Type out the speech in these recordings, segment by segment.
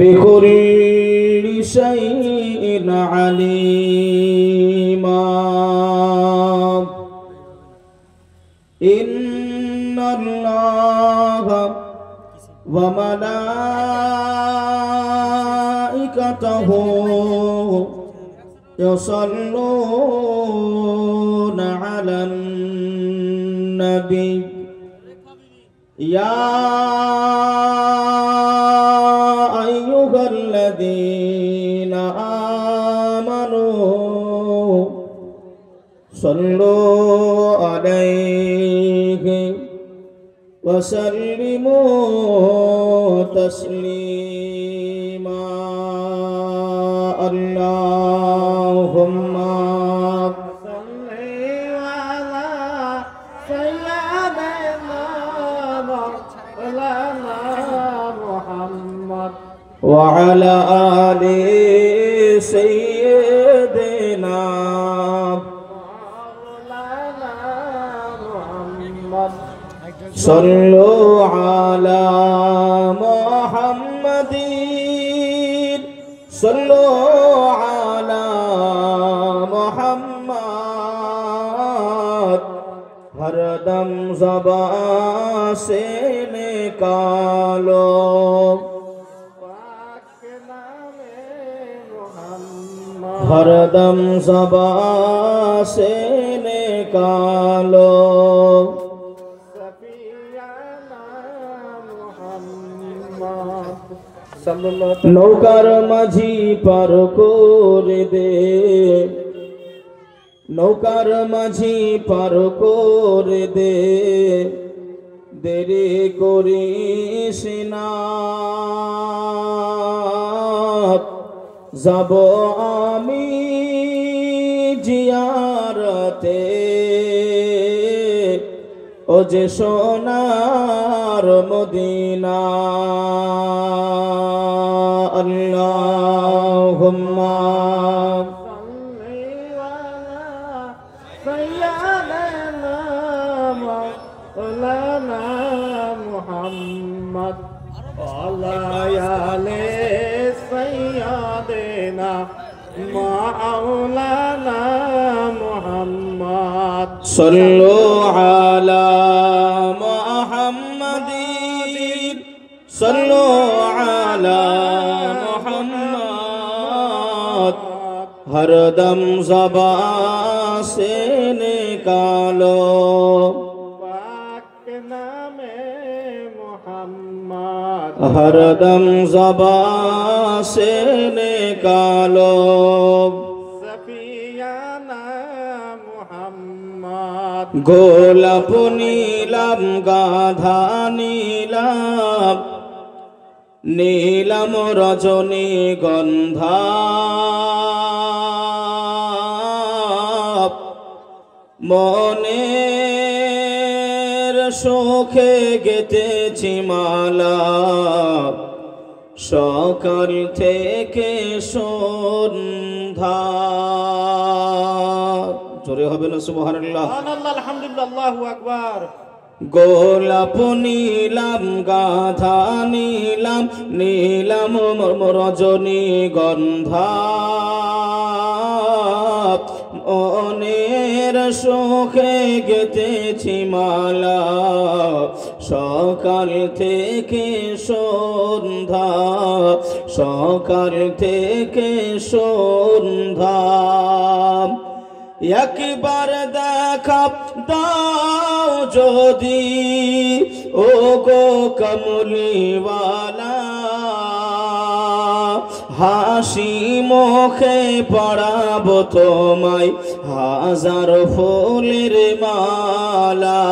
بكل شيء عليما إن الله وملائكته يصلون على النبي يا أيها الذين آمنوا صلوا عليه وسلموا تسليما اللهم صل على سيدنا مولانا محمد وعلى آل سيدنا مولانا محمد صلوا على محمد صلوا على محمد हर दम ज़बान से निकालो हर दम ज़बान से निकालो नौकर माझी पार करे दे नौकर माझी पार करे दे देरी करिस ना जाबो आमी जियारते ओ जे सोनार मदीना अल्लाहुम्मा सल्ली अला सय्यिदना मौलाना मुहम्मद अला आले सय्यिदना मौलाना मुहम्मद सल्लु अला मुहम्मदिन सल्लु अला मुहम्मद हर दम ज़बान से निकालो पाक नामे मुहम्मद हर दम ज़बान से निकालो सफियाना मुहम्मद गोलाप नीलम गाधा नीलम नीलम रजनी गंधा মনের সুখে গেঁথেছি মালা সকাল থেকে সন্ধ্যা জোরে হবে না সুবহানাল্লাহ সুবহানাল্লাহ আলহামদুলিল্লাহ আল্লাহু আকবার গোলাপ নীলাম গাধা নীলাম নীলাম রজনী গন্ধা মনের সুখে গেঁথেছি মালা সকাল থেকে সন্ধ্যা সকাল থেকে সন্ধ্যা একবার দেখা দাও যদি ও গো কমলিওয়ালা হাসি মুখে পড়াবো তোমায় হাজার ফুলের মালা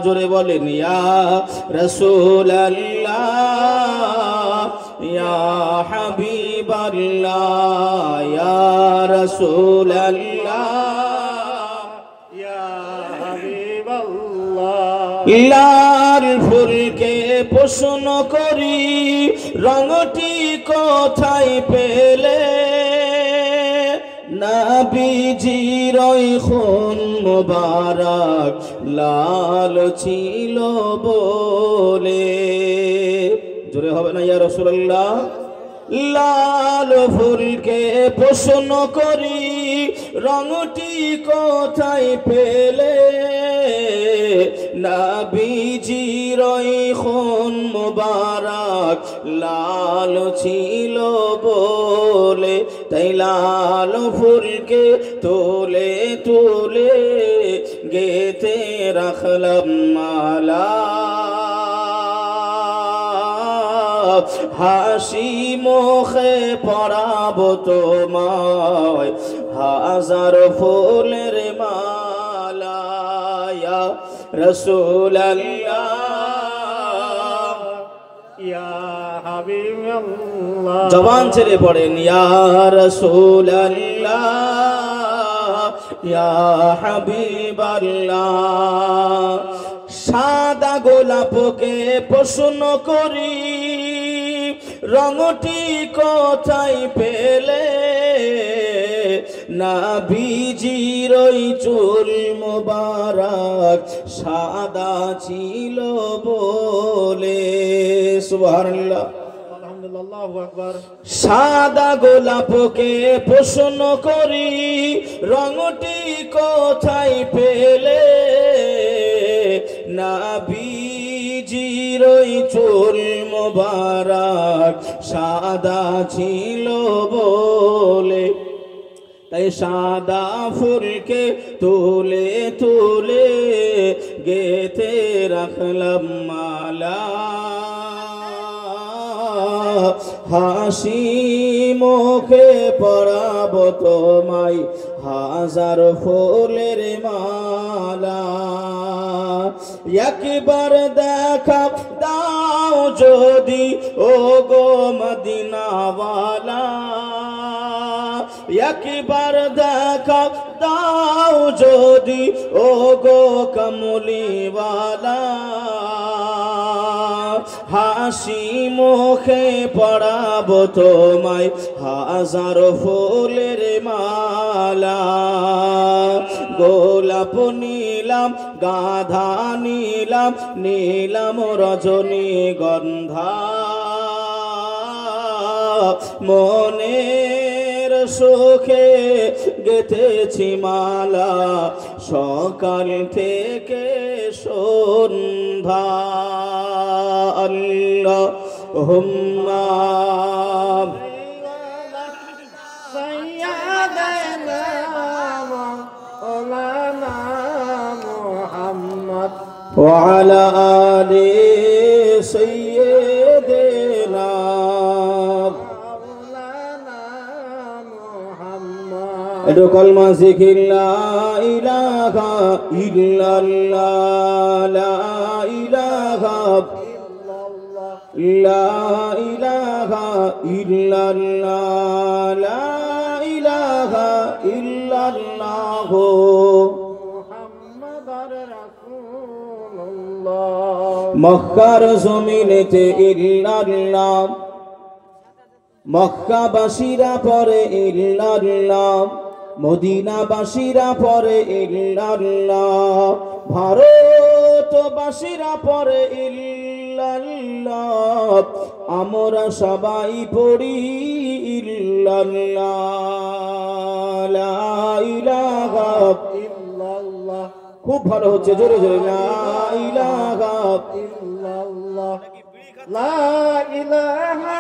জোরে বলেন ইয়া রাসূলুল্লাহ ইয়া হাবিবাল্লাহ ইয়া রাসূলুল্লাহ ইয়া হাবিবাল্লাহ লাল ফুলকে প্রশ্ন করি রঙটি কোথায় পেলে নবীজির খুন মুবারক লাল ছিল বলে জোরে হবে না ইয়া রাসূলুল্লাহ? লাল ফুলকে প্রশ্ন করি রংটি কোথায় পেলে, নবীজির খুন মুবারক লাল ছিল বলে, তাই লাল ফুলকে তুলে তুলে গেথে রাখলাম মালা। হাসি মুখে পরাবো তোমায় হাজার ফুলের মালা, ইয়া রাসূলুল্লাহ ইয়া হাবিবাল্লাহ। জবান ছেড়ে পড়েন ইয়া রাসূলুল্লাহ ইয়া হাবিবাল্লাহ। সাদা গোলাপকে প্রশ্ন করি রংটি কোথায় পেলে, নবীজির চুল মুবারক সাদা ছিল বলে। সুবহানাল্লাহ আলহামদুলিল্লাহ, আল্লাহু আকবার। সাদা গোলাপকে প্রশ্ন করি রংটি কোথায় পেলে, নবীজির চুল মুবারক সাদা ছিল বলে, তাই সাদা ফুলকে তুলে তুলে গেথে রাখলাম মালা। হাসি মুখে পরাবো তোমায় হাজার ফুলের মালা। একবার দেখা দাও যদি ও গো মদিনাওয়ালা, একবার দেখা দাও যদি ও গো কমলিওয়ালা। হাসি মুখে পরাবো তোমায় হাজার ফুলের মালা। গোলাপ নিলাম গাধা নিলাম নিলাম রজনীগন্ধা, মনের সুখে গেথেছি মালা সকাল থেকে সন্ধ্যা। আল্লাহুম্মা সাইয়্যিদানা মাওলানা মুহাম্মদ ওয়া আলা আলি সাইয়্যিদিনা মাওলানা মুহাম্মদ। একটু কলমা জিকির লা ইলাহা ইল্লাল্লাহ লা ইলাহা লা ইলাহা ইল্লাল্লাহ লা ইলাহা ইল্লাল্লাহ মুহাম্মাদুর রাসূলুল্লাহ। মক্কার জমিনেতে ইল্লাল্লাহ, মক্কাবাসীরা পরে ইল্লাল্লাহ, মদিনাবাসীরা পরে ইল্লাল্লাহ, ভারতবাসীরা পরে ইল্লাল্লাহ, আমরা সবাই পড়ি ইল্লাল্লাহ লা ইলাহা ইল্লাল্লাহ। খুব ভালো হচ্ছে, জোরে জোরে লা ইলাহা ইল্লাল্লাহ লা ইলাহা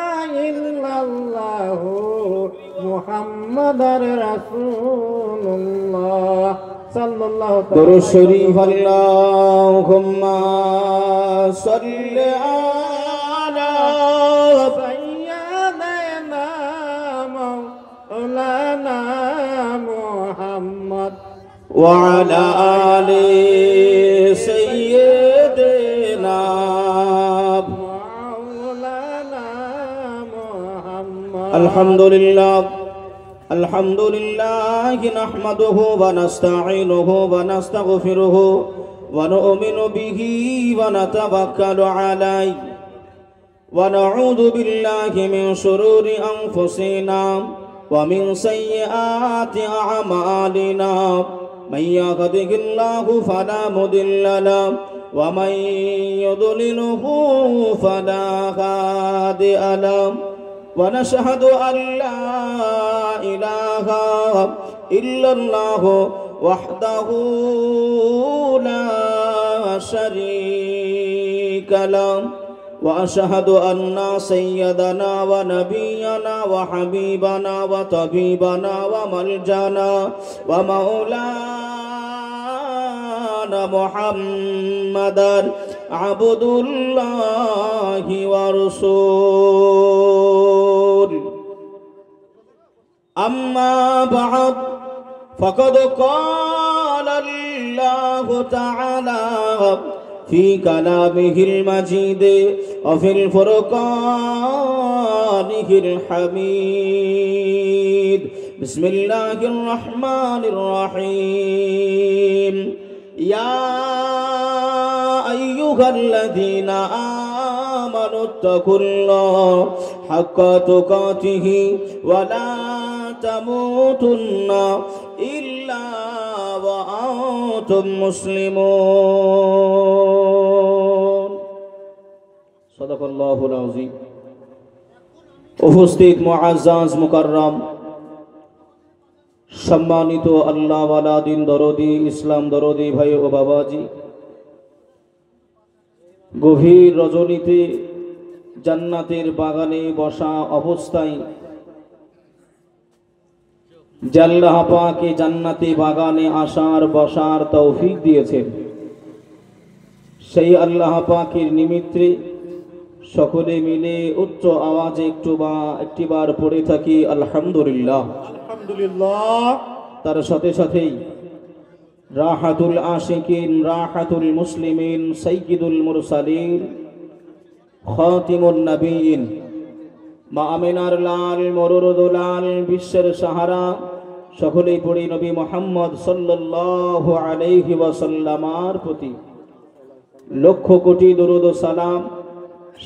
ইল্লাল্লাহ মুহাম্মাদুর রাসূলুল্লাহ সাল্লাল্লাহু তাআলা। দরুদ শরীফ আল্লাহুম্মা সাল্লি আলা সাইয়্যিদানা মাওলানা মুহাম্মদ ওয়া আলা আলি সাইয়্যিদিনা মাওলানা মুহাম্মদ। আলহামদুলিল্লাহ আলহামদুলিল্লাহ নাহমাদুহু ওয়া নাস্তাঈনুহু ওয়া নাস্তাগফিরুহু ওয়া নু'মিনু বিহি ওয়া নাতাওয়াক্কালু আলাইহি ওয়া নাউযু বিল্লাহি মিন শুরুরি আনফুসিনা ওয়া মিন সাইয়্যাতি আ'মালিনা মান ইয়াহদিহিল্লাহু ফালা মুদিল্লা লাহু ومن يضلله فلا هادي له ونشهد أن لا إله إلا الله وحده لا شريك له وأشهد أن سيدنا ونبينا وحبيبنا وطبيبنا وملجانا ومولانا محمدا عبد الله ورسوله أما بعد فقد قال الله تعالى في كلامه المجيد وفي الفرقانه الحميد بسم الله الرحمن الرحيم يا أيها الذين آمنوا اتقوا الله حق تقاته ولا تموتن إلا وأنتم مسلمون صدق الله العظيم উপস্থিত মুআজ্জাজ মুকাররম সম্মানিত আল্লাহ ওয়ালা দিন দরদি ইসলাম দরদি ভাই ও বাবাজি গভীর রজনীতে জান্নাতের বাগানে বসা অবস্থায় আল্লাহ পাক এই জান্নাতি বাগানে আসার বসার তৌফিক দিয়েছেন সেই আল্লাহ পাকের নিমিত্তে সকলে মিলে উচ্চ আওয়াজে একটিবার পড়ে থাকি আলহামদুলিল্লাহ আলহামদুলিল্লাহ। তার সাথে সাথেই রাহাতুল আশিকিন রাহাতুল মুসলিমিন সাইয়্যিদুল মুরসালিন খাতিমুন নবিয়্যিন মা আমিনার লাল মরুরুদুলাল বিশ্বের সাহারা সকলেই পড়ি নবী মুহাম্মদ সাল্লাল্লাহু আলাইহি ওয়াসাল্লামার প্রতি লক্ষ কোটি দরুদ ও সালাম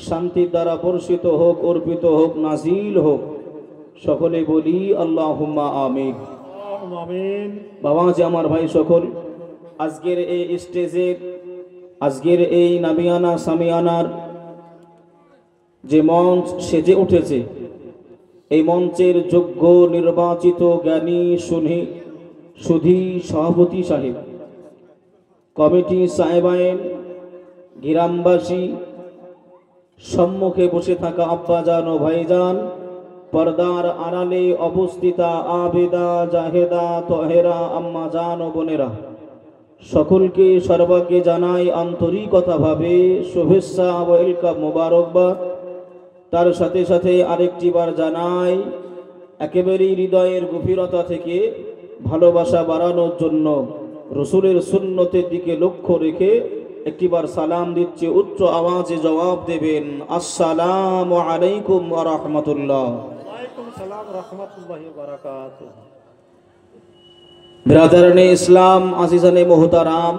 শান্তির দ্বারা বর্ষিত হোক অর্পিত হোক নাজিল হোক সকলে বলি আল্লাহুম্মা আমিন আমিন। বাবাজি আমার ভাই সকল আজকের এই স্টেজের আজকের এই নাবিয়ানা সামিয়ানার যে মঞ্চ সেজে উঠেছে এই মঞ্চের যোগ্য নির্বাচিত জ্ঞানী সুধী সভাপতি সাহেব কমিটি সাহেবায়েন গ্রামবাসী সম্মুখে বসে থাকা আব্বাজান ও ভাইজান পর্দার আড়ালে অবস্থিতা আবেদা জাহেদা তহেরা আম্মাজান ও বোনেরা সকলকে সর্বাগ্যে জানাই আন্তরিকতাভাবে শুভেচ্ছা ও ওয়েলকাম মোবারকবাদ। তার সাথে সাথে আরেকটি বার জানাই একেবারেই হৃদয়ের গভীরতা থেকে ভালোবাসা বাড়ানোর জন্য রসুলের সুন্নতের দিকে লক্ষ্য রেখে একটিবার সালাম দিচ্ছে, উচ্চ আওয়াজে জবাব দেবেন আসসালামু আলাইকুম ওয়া রাহমাতুল্লাহ। ওয়ালাইকুম সালাম রাহমাতুল্লাহি ওয়া বারাকাতুহু। ব্রাদারানে ইসলাম আজিজানে মোহতারাম,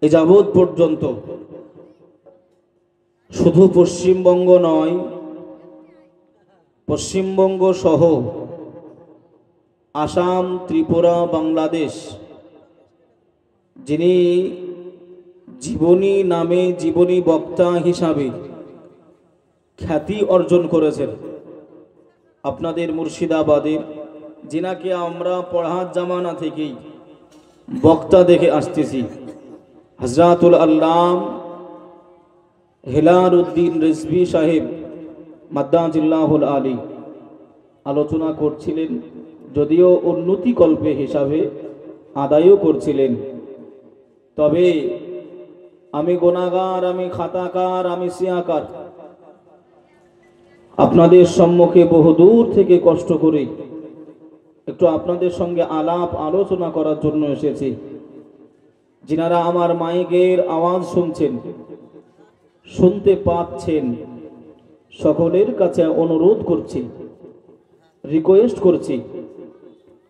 এ যাবৎ পর্যন্ত শুধু পশ্চিমবঙ্গ নয়, পশ্চিমবঙ্গ সহ আসাম, ত্রিপুরা, বাংলাদেশ যিনি জীবনী নামে জীবনী বক্তা হিসাবে খ্যাতি অর্জন করেছেন, আপনাদের মুর্শিদাবাদের, যিনাকে আমরা পড়ার জামানা থেকেই বক্তা দেখে আসতেছি, হযরতুল আল্লাম হেলাল উদ্দিন রিজভী সাহেব মাদ্দাজিল্লাহুল আলী আলোচনা করছিলেন, যদিও উন্নতিকল্পে হিসাবে আদায়ও করছিলেন। তবে আমি গুনাহগার, আমি খাতাকার, আমি সিয়াকার, আপনাদের সম্মুখে বহুদূর থেকে কষ্ট করে একটু আপনাদের সঙ্গে আলাপ আলোচনা করার জন্য এসেছি। যিনারা আমার মাইকের আওয়াজ শুনছেন, শুনতে পাচ্ছেন, সকলের কাছে অনুরোধ করছি, রিকোয়েস্ট করছি,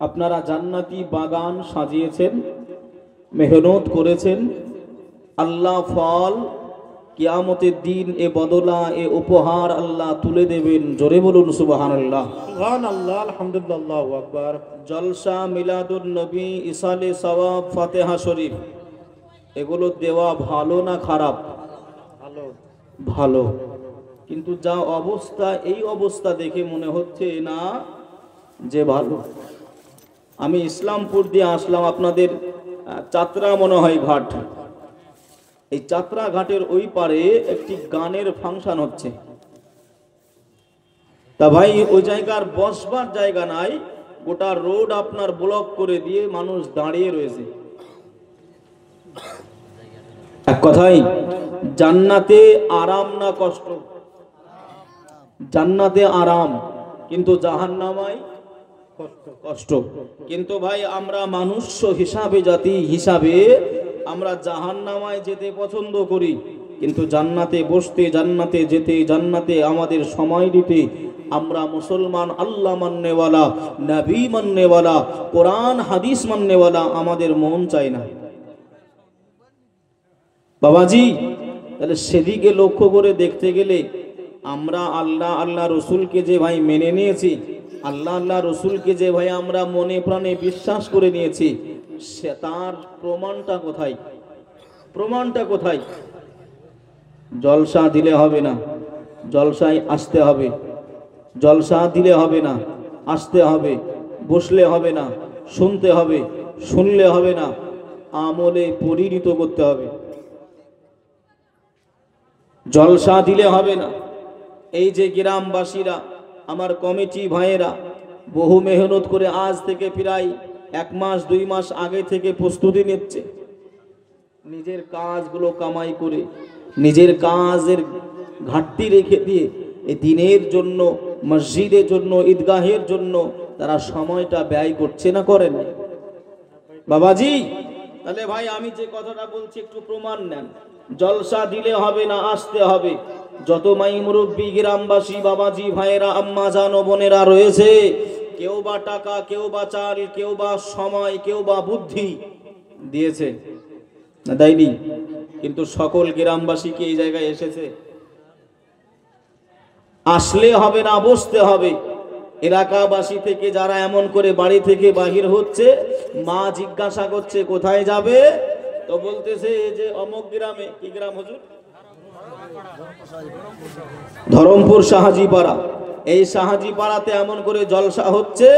আপনারা জান্নাতি বাগান সাজিয়েছেন, মেহনত করেছেন, আল্লাহ ফল কিয়ামতের দিন এ বদলা, এ উপহার আল্লাহ তুলে দেবেন। জোরে বলুন সুবহানাল্লাহ। সুবহানাল্লাহ, আলহামদুলিল্লাহ, আল্লাহু আকবার। জলসা, মিলাদুন নবী, ইসালে সওয়াব, ফাতিহা শরীফ এগুলো দেওয়া ভালো না খারাপ? ভালো। ভালো। কিন্তু যা অবস্থা, এই অবস্থা দেখে মনে হচ্ছে না যে ভালো। আমি ইসলামপুর দিয়ে আসলাম, আপনাদের চাতরা মনে হয় ঘাট, এই চাতরা ঘাটের ওই পারে একটি গানের ফাংশন হচ্ছে। তা ভাই ওই জায়গার বসবার জায়গা নাই, গোটা রোড আপনার ব্লক করে দিয়ে মানুষ দাঁড়িয়ে রয়েছে। এক কথাই, জান্নাতে আরাম না কষ্ট? জান্নাতে আরাম, কিন্তু জাহান্নামায় কষ্ট। কিন্তু ভাই আমরা মানুষ হিসাবে, জাতি হিসাবে আমরা জাহান্নামায় যেতে পছন্দ করি, কিন্তু জান্নাতে বসতে, জান্নাতে যেতে, জান্নাতে আমাদের সময় দিতে আমরা মুসলমান, আল্লাহ মাননেওয়ালা, নবী মাননেওয়ালা, কোরআন হাদিস মাননেওয়ালা আমাদের মন চায় না। বাবাজি, তাহলে সেদিকে লক্ষ্য করে দেখতে গেলে আমরা আল্লাহ রসুলকে যে ভাই মেনে নিয়েছি, আল্লাহ রসুলকে যে ভাই আমরা মনে প্রাণে বিশ্বাস করে নিয়েছি, সে তার প্রমাণটা কোথায়? প্রমাণটা কোথায়? জলসা দিলে হবে না, জলসায় আসতে হবে। জলসা দিলে হবে না, আসতে হবে। বসলে হবে না, শুনতে হবে। শুনলে হবে না, আমলে পরিণত করতে হবে। জলসা দিলে হবে না। এই যে গ্রামবাসীরা, আমার কমিটি ভাইয়েরা বহু মেহনত করে আজ থেকে প্রায় 1 মাস 2 মাস আগে থেকে প্রস্তুতি নিচ্ছে, নিজের কাজগুলো কামাই করে, নিজের কাজের ঘাটতি রেখে দিয়ে এই দিনের জন্য, মসজিদের জন্য, ঈদগাহের জন্য তারা সময়টা ব্যয় করছে না, করে না? বাবাজি, তাহলে ভাই আমি যে কথাটা বলছি একটু প্রমাণ নেন। জলসা দিলে হবে না, আসতে হবে। যত মাই মুরব্বী গ্রামবাসী বাবাজি ভাইয়েরা, আম্মা জান ও বোনেরা রয়েছে, কেউ বা টাকা, কেউ বা চাল, কেউ বা সময়, কেউ বা বুদ্ধি দিয়েছে না, দেয়নি? কিন্তু সকল গ্রামবাসী কি এই জায়গায় এসেছে? আসলে হবে না, বসতে হবে। এলাকাবাসী থেকে যারা এমন করে বাড়ি থেকে বাহির হচ্ছে, মা জিজ্ঞাসা করছে কোথায় যাবে, তো বলতেছে যে অমুক গ্রামে। কি গ্রাম হুজুর? ধরমপুর শাহাজিপাড়া। এই শাহাজিপাড়াতে এমন করে জলসা হচ্ছে,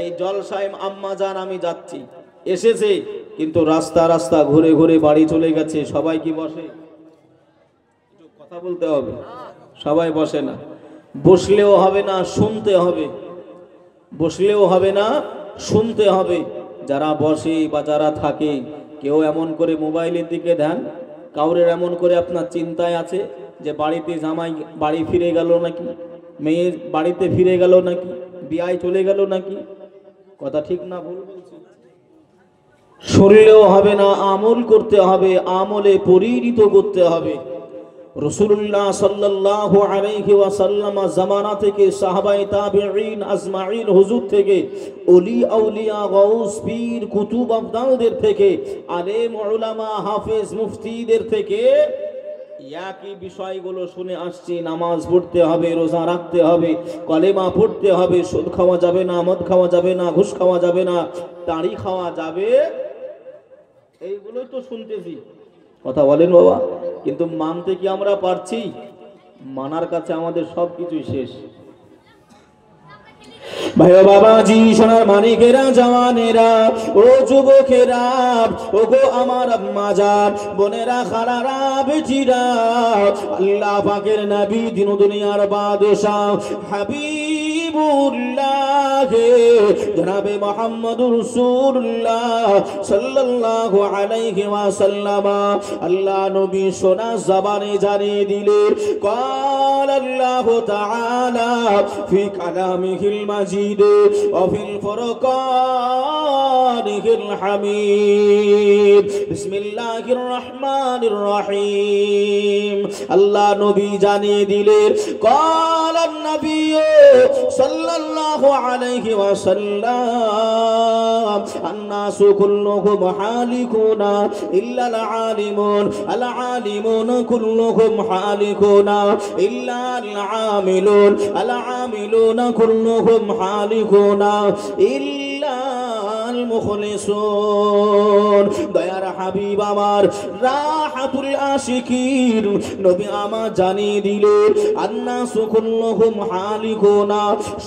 এই জলসায় আম্মা জান আমি যাচ্ছি, এসেছে, কিন্তু রাস্তা রাস্তা ঘুরে ঘুরে বাড়ি চলে গেছে। সবাই কি বসে? কথা বলতে হবে, সবাই বসে না। বসলেও হবে না, শুনতে হবে। বসলেও হবে না, শুনতে হবে। যারা বসে বা যারা থাকে, কেউ এমন করে মোবাইলের দিকে ধ্যান, কাউরের এমন করে আপনার চিন্তায় আছে যে বাড়িতে জামাই বাড়ি ফিরে গেল নাকি, মেয়ের বাড়িতে ফিরে গেল নাকি, বিয়ায় চলে গেল নাকি? কথা ঠিক না ভুল বলছি? শুনলেও হবে না, আমল করতে হবে, আমলে পরিণত করতে হবে। রাসূলুল্লাহ সাল্লাল্লাহু আলাইহি ওয়াসাল্লাম জামানা থেকে সাহাবায়ে তাবিঈন আজমাইন হুজুর থেকে, ওলি আউলিয়া, গাউস, পীর, কুতুব, আবদালদের থেকে, আলেম উলামা, হাফেজ, মুফতিদের থেকে একই বিষয়গুলো শুনে আসছি। নামাজ পড়তে হবে, রোজা রাখতে হবে, কলেমা পড়তে হবে, সুদ খাওয়া যাবে না, মদ খাওয়া যাবে না, ঘুষ খাওয়া যাবে না, তাড়ি খাওয়া যাবে, এইগুলোই তো শুনতেছি। কথা বলেন বাবা, কিন্তু মানতে কি আমরা পারছি? মানার কাছে আমাদের সবকিছুই শেষ। ভাই ও বাবাজি, সোনার মানিকেরা, জওয়ানেরা, ও যুবকেরা, ও গো আমার আম্মা জান, বোনেরা, খালারা, বেটিরা, আল্লাহ পাকের নবী, দিন দুনিয়ার বাদশাহ, হাবিবুল্লাহ জনাবে মুহাম্মদুর রাসূলুল্লাহ সাল্লাল্লাহু আলাইহি ওয়াসাল্লাম, আল্লাহ নবী সোনা জবানে জানিয়ে দিলেন, قال الله تعالى في كلامه المجيد وفي الفرقان الحميد بسم الله الرحمن الرحيم। আল্লাহ নবী জানিয়ে দিলেন, قال النبي صلى الله عليه وسلم الناس كلهم حالكون إلا العالمون، العالمون كلهم حالكون إلا العاملون، العاملون كلهم حالكون إلا আনাল মুখলিসুন। দয়ার হাবিব আমার রাহাতুল আশিকিন নবী আমার জানিয়ে দিলেন আন্নাসু কুল্লুহুম হালিকুনা,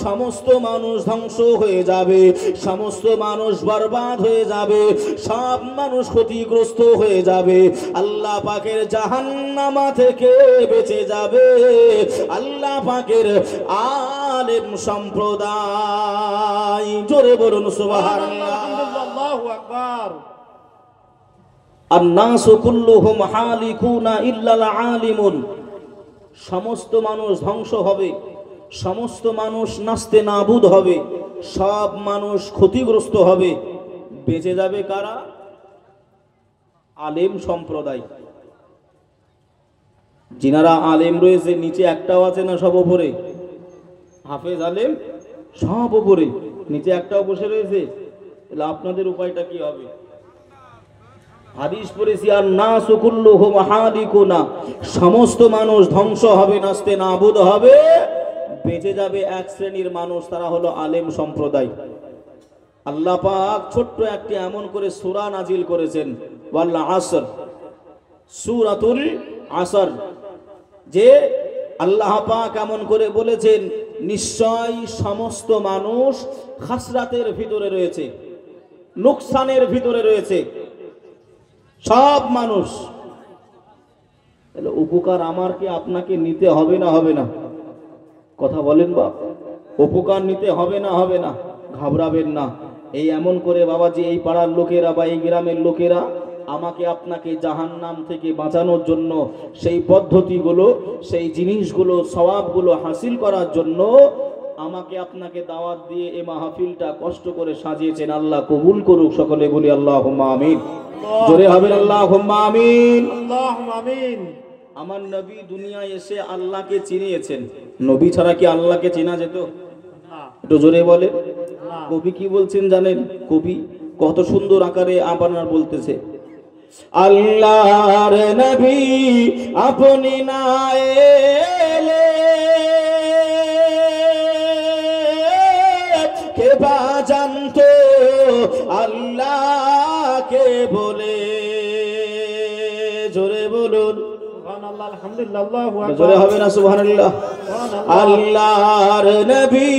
সমস্ত মানুষ ধ্বংস হয়ে যাবে, সমস্ত মানুষ বরবাদ হয়ে যাবে, সব মানুষ ক্ষতিগ্রস্ত হয়ে যাবে। আল্লাহ পাকের জাহান্নামা থেকে বেঁচে যাবে আল্লাহ পাকের আলেম সম্প্রদায়। জোরে বলুন সুবহানাল্লাহ। আল্লাহু আকবার। আন্নাসু কুল্লুহুম হালিকুনা ইল্লাল আলিমুন, সমস্ত মানুষ ধ্বংস হবে, সমস্ত মানুষ নাস্তে নাবুদ হবে, সব মানুষ ক্ষতিগ্রস্ত হবে, বেঁচে যাবে কারা? আলেম সম্প্রদায়। যিনারা আলেম রয়েছে নিচে একটাও আছে না, সব উপরে? হাফেজ আলেম সব উপরে, নিচে একটাও বসে রয়েছে, তাহলে আপনাদের উপায়টা কি হবে? হাদিস পড়েছি আর নাসু কুল্লুহুম হালিকুনা, সমস্ত মানুষ ধ্বংস হবে, নাস্তে নাবুদ হবে, বেঁচে যাবে এক শ্রেণীর মানুষ, তারা হলো আলেম সম্প্রদায়। আল্লাহ পাক ছোট্ট একটি এমন করে সূরা নাজিল করেছেন ওয়াল আসর, সূরাতুল আসর, যে আল্লাহ পাক এমন করে বলেছেন নিশ্চয় সমস্ত মানুষ খাসরাতের ভিতরে রয়েছে, নুকসানের ভিতরে রয়েছে, সব মানুষ। তাহলে উপকার আমার কি আপনাকে নিতে হবে না হবে না? কথা বলেন বাপ, উপকার নিতে হবে না হবে না? ঘাবড়াবেন না। এই এমন করে বাবাজি এই পাড়ার লোকেরা বা এই গ্রামের লোকেরা আমাকে আপনাকে জাহান্নাম থেকে বাঁচানোর জন্য সেই পদ্ধতিগুলো, সেই জিনিসগুলো, সওয়াবগুলো হাসিল করার জন্য আমাকে আপনাকে দাওয়াত দিয়ে এই মাহফিলটা কষ্ট করে সাজিয়েছেন। আল্লাহ কবুল করুক, সকলে বলি আল্লাহুম্মা আমিন। জোরে হবেন আল্লাহুম্মা আমিন। আল্লাহুম্মা আমিন। আমার নবী দুনিয়ায় এসে আল্লাহকে চিনিয়েছেন, নবী ছাড়া কি আল্লাহকে চেনা যেত? না, একটু জোরে বলে। না। কবি কি বলছেন জানেন? কবি কত সুন্দর আকারে আপনার বলতেছে, আল্লাহর নবী আপনি না এলে কে বা জানতো আল্লাহকে বলে। জোরে বলুন সুবহানাল্লাহ, আলহামদুলিল্লাহ, আল্লাহু আকবার। জোরে হবে না সুবহানাল্লাহ? সুবহানাল্লাহ। আল্লাহর নবী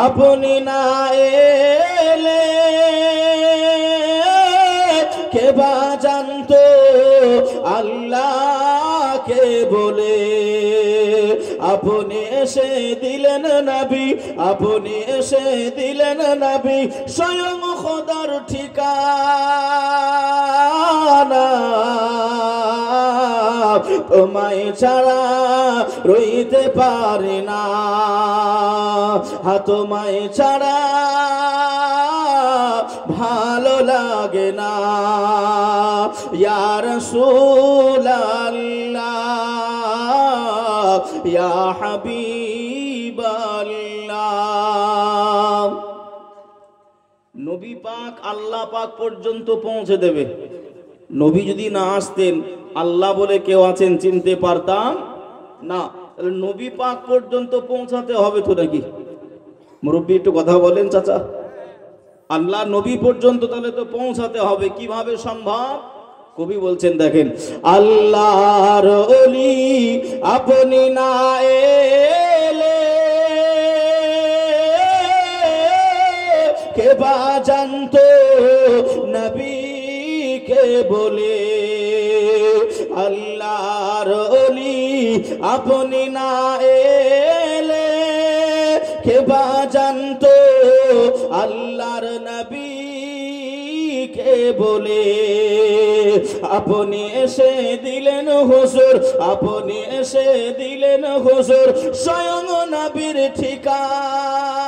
আপনি না এলে কে বা জানতো আল্লাহকে বলে। আপনি এসে দিলেন নবী, আপনি এসে দিলেন নবী, স্বয়ং খোদার ঠিকানা। তোমায় ছাড়া রইতে পারি না, তোমায় ছাড়া ভালো লাগে না। ইয়া রাসূলুল্লাহ, ইয়া হাবিবাল্লাহ। নবী পাক আল্লাহ পাক পর্যন্ত পৌঁছে দেবে। নবী যদি না আসতেন, আল্লাহ বলে কেউ আছেন চিনতে পারতাম না। তাহলে নবী পাক পর্যন্ত পৌঁছাতে হবে তো নাকি? মুরব্বী একটু কথা বলেন চাচা। আল্লাহ নবী পর্যন্ত তাহলে তো পৌঁছাতে হবে, কিভাবে সম্ভব? কবি বলছেন দেখেন, আল্লাহর ওলি আপনি না এলে কে বা জানতো নবীকে বলে। আল্লাহর ওলি আপনি না এলে কে বা জানতো আল্লাহর নবীকে বলে। আপনি এসে দিলেন হুজুর, আপনি এসে দিলেন হুজুর, স্বয়ং নবীর ঠিকানা।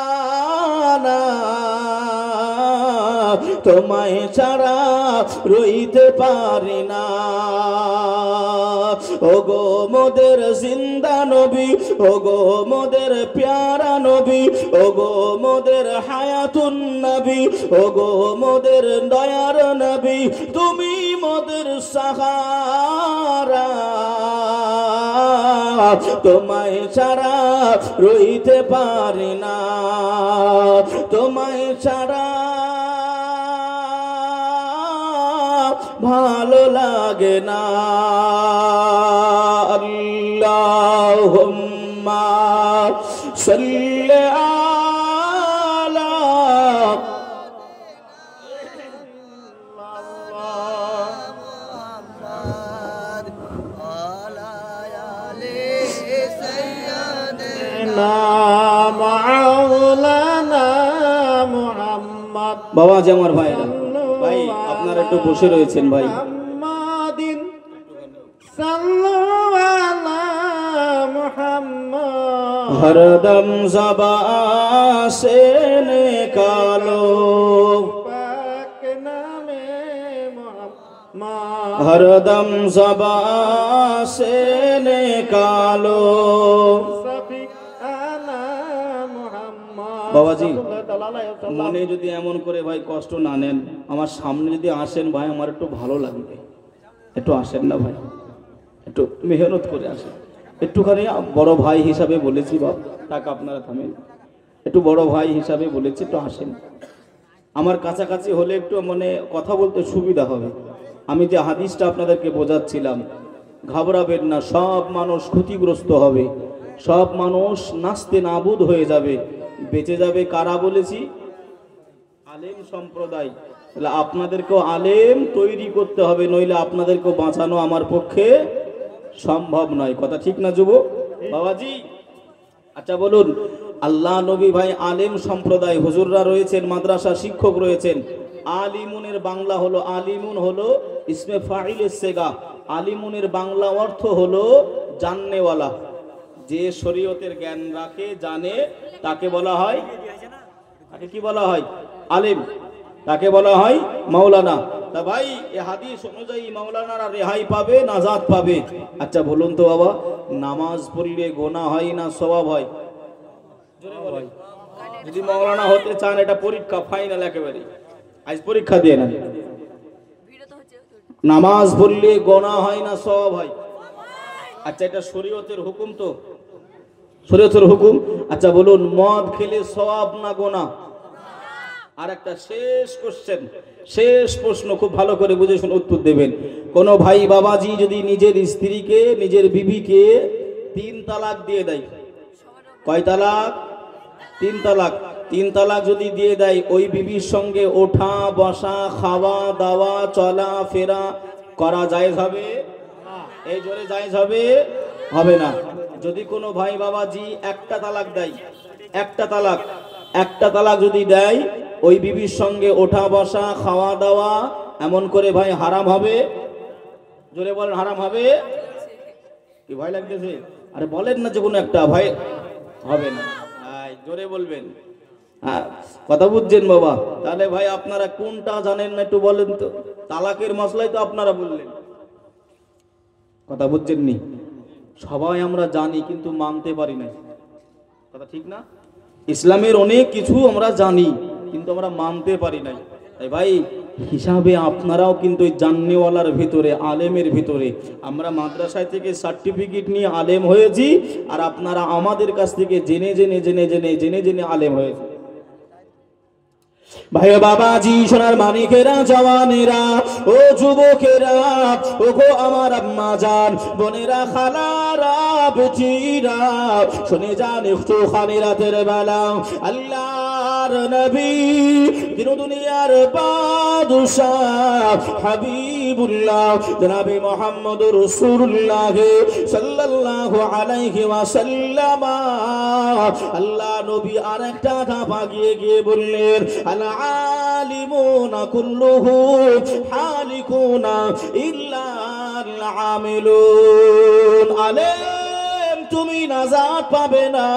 তোমায় ছাড়া রইতে পারি না। ওগো মোদের জিন্দা নবী, ওগো মোদের প্যারা নবী, ওগো মোদের হায়াতুন নবী, ওগো মোদের দয়ার নবী, তুমি মোদের সাহারা। তোমায় ছাড়া রইতে পারি না, তোমায় ছাড়া ভালো লাগে না। আল্লাহুম্মা সাল্লি আলা মাওলানা মুহাম্মদ। বাবা যে আমার ভাইরা, ভাই আপনারা একটু বসে রয়েছেন ভাই। মুহাম্মাদিন সাল্লু আলা মুহাম্মদ। হরদম ज़बां से निकालो, পাক নামে মুহাম্মদ। हरदम ज़बां से निकालो। সফিয়ানা মুহাম্মদ। বাবাজি, সাল্লাল্লাহু আলাইহি ওয়াসাল্লাম। মনে যদি এমন করে ভাই কষ্ট না নেন, আমার সামনে যদি আসেন ভাই আমার একটু ভালো লাগবে। একটু আসেন না ভাই, একটু মেহনত করে আসেন। একটুখানি বড় ভাই হিসাবে বলেছি, বাপ টাকা আপনারা থামেন, একটু বড় ভাই হিসাবে বলেছি, একটু আসেন। আমার কাছাকাছি হলে একটু মানে কথা বলতে সুবিধা হবে। আমি যে হাদিসটা আপনাদেরকে বোঝাচ্ছিলাম, ঘাবড়াবেন না, সব মানুষ ক্ষতিগ্রস্ত হবে, সব মানুষ নাস্তে নাবুদ হয়ে যাবে। বেঁচে যাবে কারা বলেছি? আলেম সম্প্রদায়। তাহলে আপনাদেরকেও আলেম তৈরি করতে হবে, নইলে আপনাদেরকেও বাঁচানো আমার পক্ষে সম্ভব নয়। কথা ঠিক না যুবক বাবাজি? আচ্ছা বলুন, আল্লাহ নবী ভাই আলেম সম্প্রদায়, হুজুররা রয়েছেন, মাদ্রাসা শিক্ষক রয়েছেন। আলিমুনের বাংলা হলো, আলিমুন হলো ইসমে ফাইলের সেগা। আলিমুনের বাংলা অর্থ হলো জাননেওয়ালা। যে শরীয়তের জ্ঞান রাখে, জানে, তাকে বলা হয়, তাকে কি বলা হয়? আলিম। তাকে বলা হয় মাওলানা। তা ভাই এই হাদিস অনুযায়ী মাওলানারা রেহাই পাবে, নাজাত পাবে। আচ্ছা বলুন তো বাবা, নামাজ পড়লে গোনা হয় না সওয়াব হয়? জোরে বলেন। যদি মাওলানা হতে চান, এটা পরীক্ষা ফাইনাল একেবারে, আজ পরীক্ষা দিয়ে নেন। নামাজ পড়লে গোনা হয় না সওয়াব হয়? আচ্ছা এটা শরীয়তের হুকুম তো, শরীয়তের হুকুম। আচ্ছা বলুন, মদ খেলে সওয়াব না গোনা? আর একটা শেষ কোশ্চেন, শেষ প্রশ্ন, খুব ভালো করে বুঝে শুনে উত্তর দেবেন। কোন ভাই বাবাজি যদি নিজের স্ত্রীকে, নিজের বিবিকে 3 তালাক দিয়ে দেয়, কয় তালাক? 3 তালাক। 3 তালাক যদি দিয়ে দেয়, ওই বিবির সঙ্গে ওঠা বসা, খাওয়া দাওয়া, চলা ফেরা করা জায়েজ হবে? এই জোরে জায়েজ হবে? হবে না। যদি কোনো ভাই বাবাজি একটা তালাক দেয়, একটা তালাক যদি দেয়, ওই বিবির সঙ্গে ওঠা বসা, খাওয়া দাওয়া এমন করে ভাই হারাম হবে? জোরে বলেন, হারাম হবে? কি ভয় লাগতেছে? আরে বলেন না যে কোনো একটা, ভাই হবে না, ভাই জোরে বলবেন। হ্যাঁ কথা বুঝছেন বাবা? তাহলে ভাই আপনারা কোনটা জানেন না একটু বলেন তো। তালাকের মশলাই তো আপনারা বললেন, কথা বুঝছেন নি? সবাই আমরা জানি কিন্তু মানতে পারি না, কথা ঠিক না? ইসলামের অনেক কিছু আমরা জানি কিন্তু আমরা মানতে পারি নাই। তাই ভাই হিসাবে আপনারাও কিন্তু ওই জাননেওয়ালার ভিতরে, আলেমের ভিতরে। আমরা মাদ্রাসায় থেকে সার্টিফিকেট নিয়ে আলেম হয়েছি, আর আপনারা আমাদের কাছ থেকে জেনে জেনে আলেম হয়েছে। ভাই বাবাজি, সোনার মানিকেরা, জওয়ানেরা, ও যুবকেরা, ও গো আমার আম্মা জান, বোনেরা, খালারা, বেটিরা, শুনে যান একটু খানিরাতের বেলা আল্লাহর নবী, দিন দুনিয়ার বাদশাহ হাবিবুল্লাহ জনাবে মুহাম্মদুর রাসূলুল্লাহ সাল্লাল্লাহু আলাইহি ওয়াসাল্লাম, আল্লাহ নবী আরেকটা ধাপ গিয়ে বললেন, আলিমুনা কুল্লুহুম হালিকুনা ইল্লা আল আমিলুন। আলেম তুমি নাজাত পাবে না,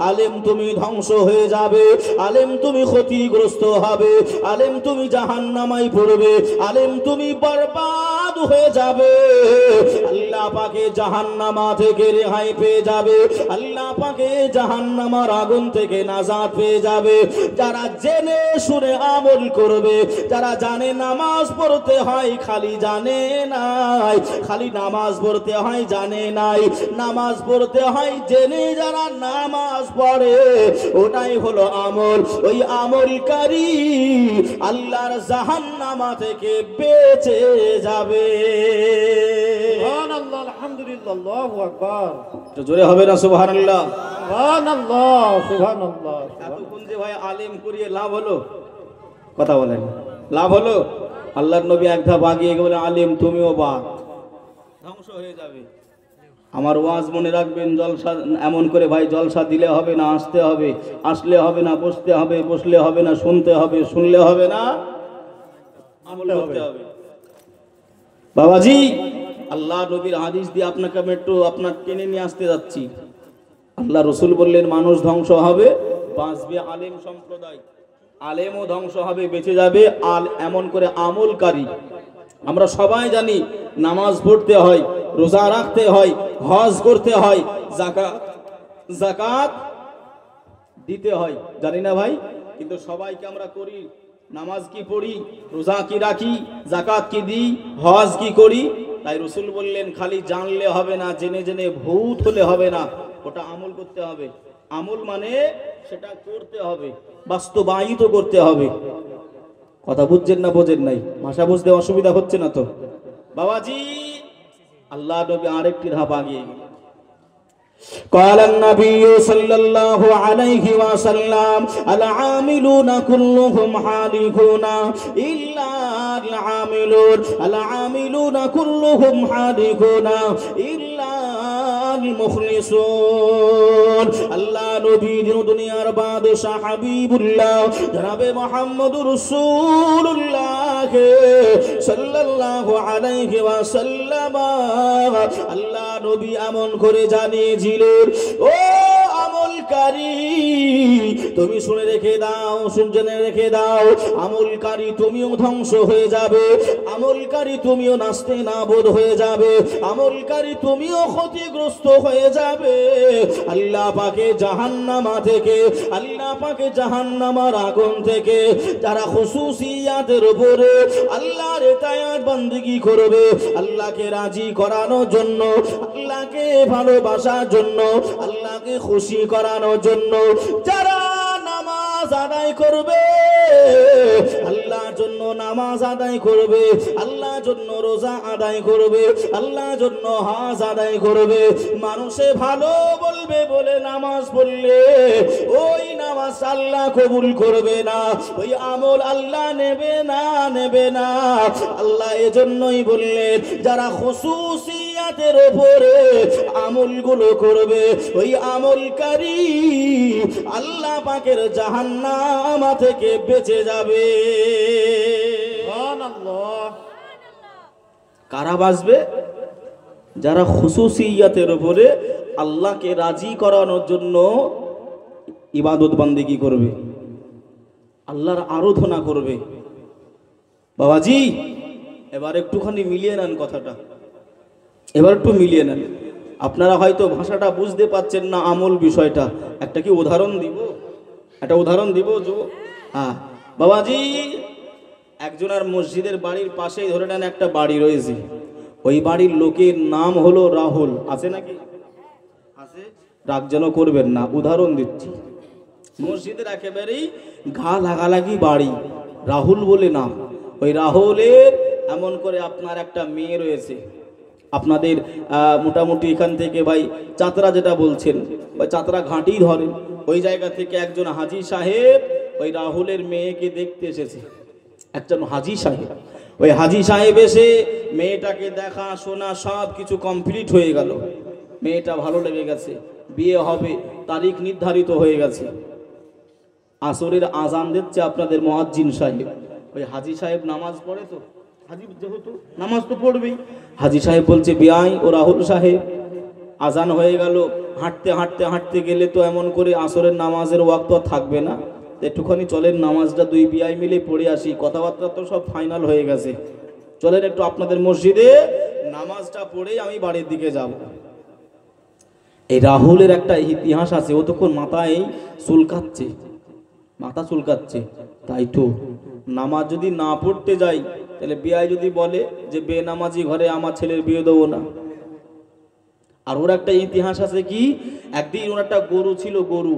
আলেম তুমি ধ্বংস হয়ে যাবে, আলেম তুমি ক্ষতিগ্রস্ত হবে, আলেম তুমি জাহান্নামায় পড়বে, আলেম তুমি বরবাদ হয়ে যাবে, আল্লাহ পাকে জাহান্নামা থেকে রেহাই পেয়ে যাবে, আল্লাহ পাকে জাহান্নামার আগুন থেকে নাজাত পেয়ে যাবে। যারা জেনে শুনে আমল করবে, যারা জানে নামাজ পড়তে হয় খালি জানে নাই, খালি নামাজ পড়তে হয় জানে নাই, নামাজ পড়তে হয় জেনে যারা নামাজ পড়ে ওটাই হলো আমল। ওই আমলকারী আল্লাহর জাহান্নামা থেকে বেঁচে যাবে। সুবহানাল্লাহ, আলহামদুলিল্লাহ, আল্লাহু আকবার। তো জোরে হবে না সুবহানাল্লাহ? সুবহানাল্লাহ, সুবহানাল্লাহ। এতক্ষণ যে ভাই আলেম করিয়ে লাভ হলো? কথা বলেন, লাভ হলো? আল্লাহর নবী এক ধাপ আগিয়ে গেলে আলেম তুমিও বাদ, ধ্বংস হয়ে যাবে। আমার ওয়াজ মনে রাখবেন, জলসা এমন করে ভাই জলসা দিলে হবে না, আসতে হবে, আসলে হবে না, বসতে হবে, বসলে হবে না, শুনতে হবে, শুনলে হবে না, আমল করতে হবে। বাবাজি, আল্লাহ নবীর হাদিস দিয়ে আপনাকে আমি একটু আপনার টেনে নিয়ে আসতে যাচ্ছি। আল্লাহ রসুল বললেন মানুষ ধ্বংস হবে, বাঁচবে আলেম সম্প্রদায়, আলেমও ধ্বংস হবে, বেঁচে যাবে এমন করে আমলকারী। আমরা সবাই জানি নামাজ পড়তে হয়, রোজা রাখতে হয়, হজ করতে হয়, যাকাত দিতে হয়, জানি না ভাই? কিন্তু সবাইকে আমরা করি, নামাজ কি পড়ি, রোজা কি রাখি, যাকাত কি দিই, হজ কি করি? তাই রসুল বললেন খালি জানলে হবে না, জেনে জেনে ভূত হলে হবে না, ওটা আমল করতে হবে। আমল মানে সেটা করতে হবে, বাস্তবায়িত করতে হবে। কথা বুঝছেন না বোঝেন নাই? ভাষা বুঝতে অসুবিধা হচ্ছে না তো? বাবাজি, আল্লাহ নবী আরেকটি ধাপ আগিয়ে গেলেন। قال النبي صلى الله عليه وسلم العاملون كلهم حالكون إلا العاملون، العاملون كلهم حالكون إلا المخلصون। আল্লাহ নবী দুনিয়ার বাদশা হাবিবুল্লাহ জনাবে মুহাম্মদুর রাসূলুল্লাহ সাল্লাল্লাহু আলাইহি ওয়াসাল্লাম আল্লাহ নবী এমন করে জানিয়েছিলেন, ও আমলকারী তুমি শুনে রেখে দাও, জেনে রেখে দাও, আমলকারী তুমিও ধ্বংস হয়ে যাবে, আমলকারী তুমিও নাস্তে নাবুদ হয়ে যাবে, আমলকারী তুমিও ক্ষতিগ্রস্ত হয়ে যাবে। আল্লাহ পাকে জাহান্নামা থেকে, আল্লাহ পাকে জাহান্নামার আগুন থেকে যারা খুসুসিয়াতের উপরে আল্লাহর ইতায়াত বান্দেগী করবে, আল্লাহকে রাজি করানোর জন্য, আল্লাহকে ভালোবাসার জন্য, আল্লাহকে খুশি করানোর জন্য যারা নামাজ আদায় করবে, আল্লাহর জন্য নামাজ আদায় করবে, আল্লাহর জন্য রোজা আদায় করবে, আল্লাহর জন্য হজ আদায় করবে, মানুষে ভালো বলবে বলে নামাজ পড়লে ওই নামাজ আল্লাহ কবুল করবে না, ওই আমল আল্লাহ নেবে না, নেবে না। আল্লাহ এজন্যই বললেন যারা খুসুসিয়াতের উপরে আমলগুলো করবে, ওই আমলকারী আল্লাহ পাকের জাহান্নামা থেকে বেঁচে যাবে। সুবহানাল্লাহ। কারা বাঁচবে? যারা খুসুসিয়াতের উপরে আল্লাহকে রাজি করানোর জন্য ইবাদত বান্দেগী করবে, আল্লাহর আরাধনা করবে। বাবাজি, এবার একটুখানি মিলিয়ে নেন কথাটা, এবার একটু মিলিয়ে নেন। আপনারা হয়তো ভাষাটা বুঝতে পারছেন না, আমল বিষয়টা। একটা কি উদাহরণ দিব? একটা উদাহরণ দিব। হ্যাঁ বাবাজি, একজনের মসজিদের বাড়ির পাশেই ধরে নেন একটা বাড়ি রয়েছে, ওই বাড়ির লোকের নাম হলো রাহুল। আছে নাকি? আছে? রাগ যেন করবেন না, উদাহরণ দিচ্ছি। মসজিদের একেবারেই ঘা লাগালাগি বাড়ি, রাহুল বলে নাম। ওই রাহুলের এমন করে আপনার একটা মেয়ে রয়েছে। আপনাদের মোটামুটি এখান থেকে ভাই চাতরা যেটা বলছেন, বা চাতরা ঘাঁটি ধরেন, ওই জায়গা থেকে একজন হাজি সাহেব ওই রাহুলের মেয়েকে দেখতে এসেছে। একজন হাজি সাহেব, ওই হাজি সাহেব এসে মেয়েটাকে দেখা শোনা সব কিছু কমপ্লিট হয়ে গেল, মেয়েটা ভালো লেগে গেছে, বিয়ে হবে, তারিখ নির্ধারিত হয়ে গেছে। আসরের আজান দিচ্ছে আপনাদের মুয়াজ্জিন সাহেব। ওই হাজি সাহেব নামাজ পড়ে তো, হাজি যেহেতু নামাজ তো পড়বেই। হাজি সাহেব বলছে, বিআই ও রাহুল সাহেব, আজান হয়ে গেল, হাঁটতে হাঁটতে হাঁটতে গেলে তো এমন করে আসরের নামাজের ওয়াক্ত থাকবে না, একটুখানি চলেন নামাজটা দুই বিআই মিলে পড়ে আসি, কথাবার্তা তো সব ফাইনাল হয়ে গেছে। চলেন একটু আপনাদের মসজিদে নামাজটা পড়ে আমি বাড়ির দিকে যাব। এই রাহুলের একটা ইতিহাস আছে, ও তখন মাথায় চুলকাচ্ছে, মাথা চুলকাচ্ছে। তাই তো নামাজ যদি না পড়তে যাই তাহলে বিয়াই যদি বলে যে বেনামাজি ঘরে আমার ছেলের বিয়ে দেবো না। আর ওর একটা ইতিহাস আছে কি, একদিন ওর একটা গরু ছিল, গরু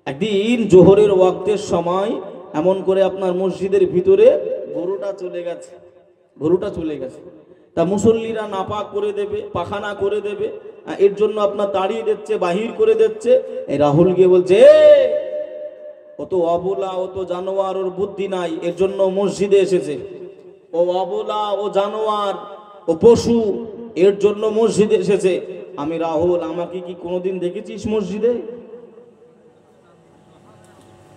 একদিন জোহরের ওয়াক্তের সময় এমন করে আপনার মসজিদের ভিতরে গরুটা চলে গেছে, গরুটা চলে গেছে। তা মুসল্লিরা নাপাক করে দেবে, পাখানা করে দেবে, এর জন্য আপনার তাড়িয়ে দিচ্ছে, বাহির করে দিচ্ছে। এই রাহুল গিয়ে বলছে ও তো অবলা, ও তো জানোয়ার, ওর বুদ্ধি নাই, এর জন্য মসজিদে এসেছে। ও অবলা, ও জানোয়ার, ও পশু, এর জন্য মসজিদে এসেছে। আমি রাহুল, আমাকে কি কোনোদিন দেখেছিস মসজিদে?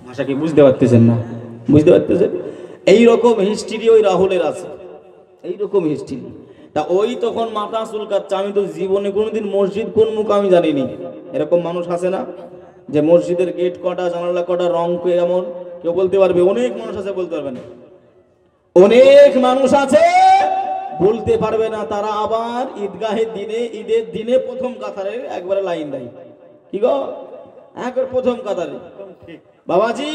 ভাষা কি বুঝতে পারতেছেন না? বুঝতে পারতেছেন? এইরকম হিস্ট্রি ওই রাহুলের আছে, এইরকম হিস্ট্রি। তা ওই তখন মাথা চুলকাচ্ছে, আমি তো জীবনে কোনোদিন মসজিদ কোন মুখ আমি জানিনি। এরকম মানুষ আছে না যে মসজিদের গেট কটা, জানালা কটা, রং কেমন, কেউ বলতে পারবে? অনেক মানুষ আছে বলতে পারবে না, অনেক মানুষ আছে বলতে পারবে না। তারা আবার ঈদগাহের দিনে, ঈদের দিনে প্রথম কাতারে একবারে লাইন দেয়। কি গো, একবার প্রথম কাতারে। বাবাজি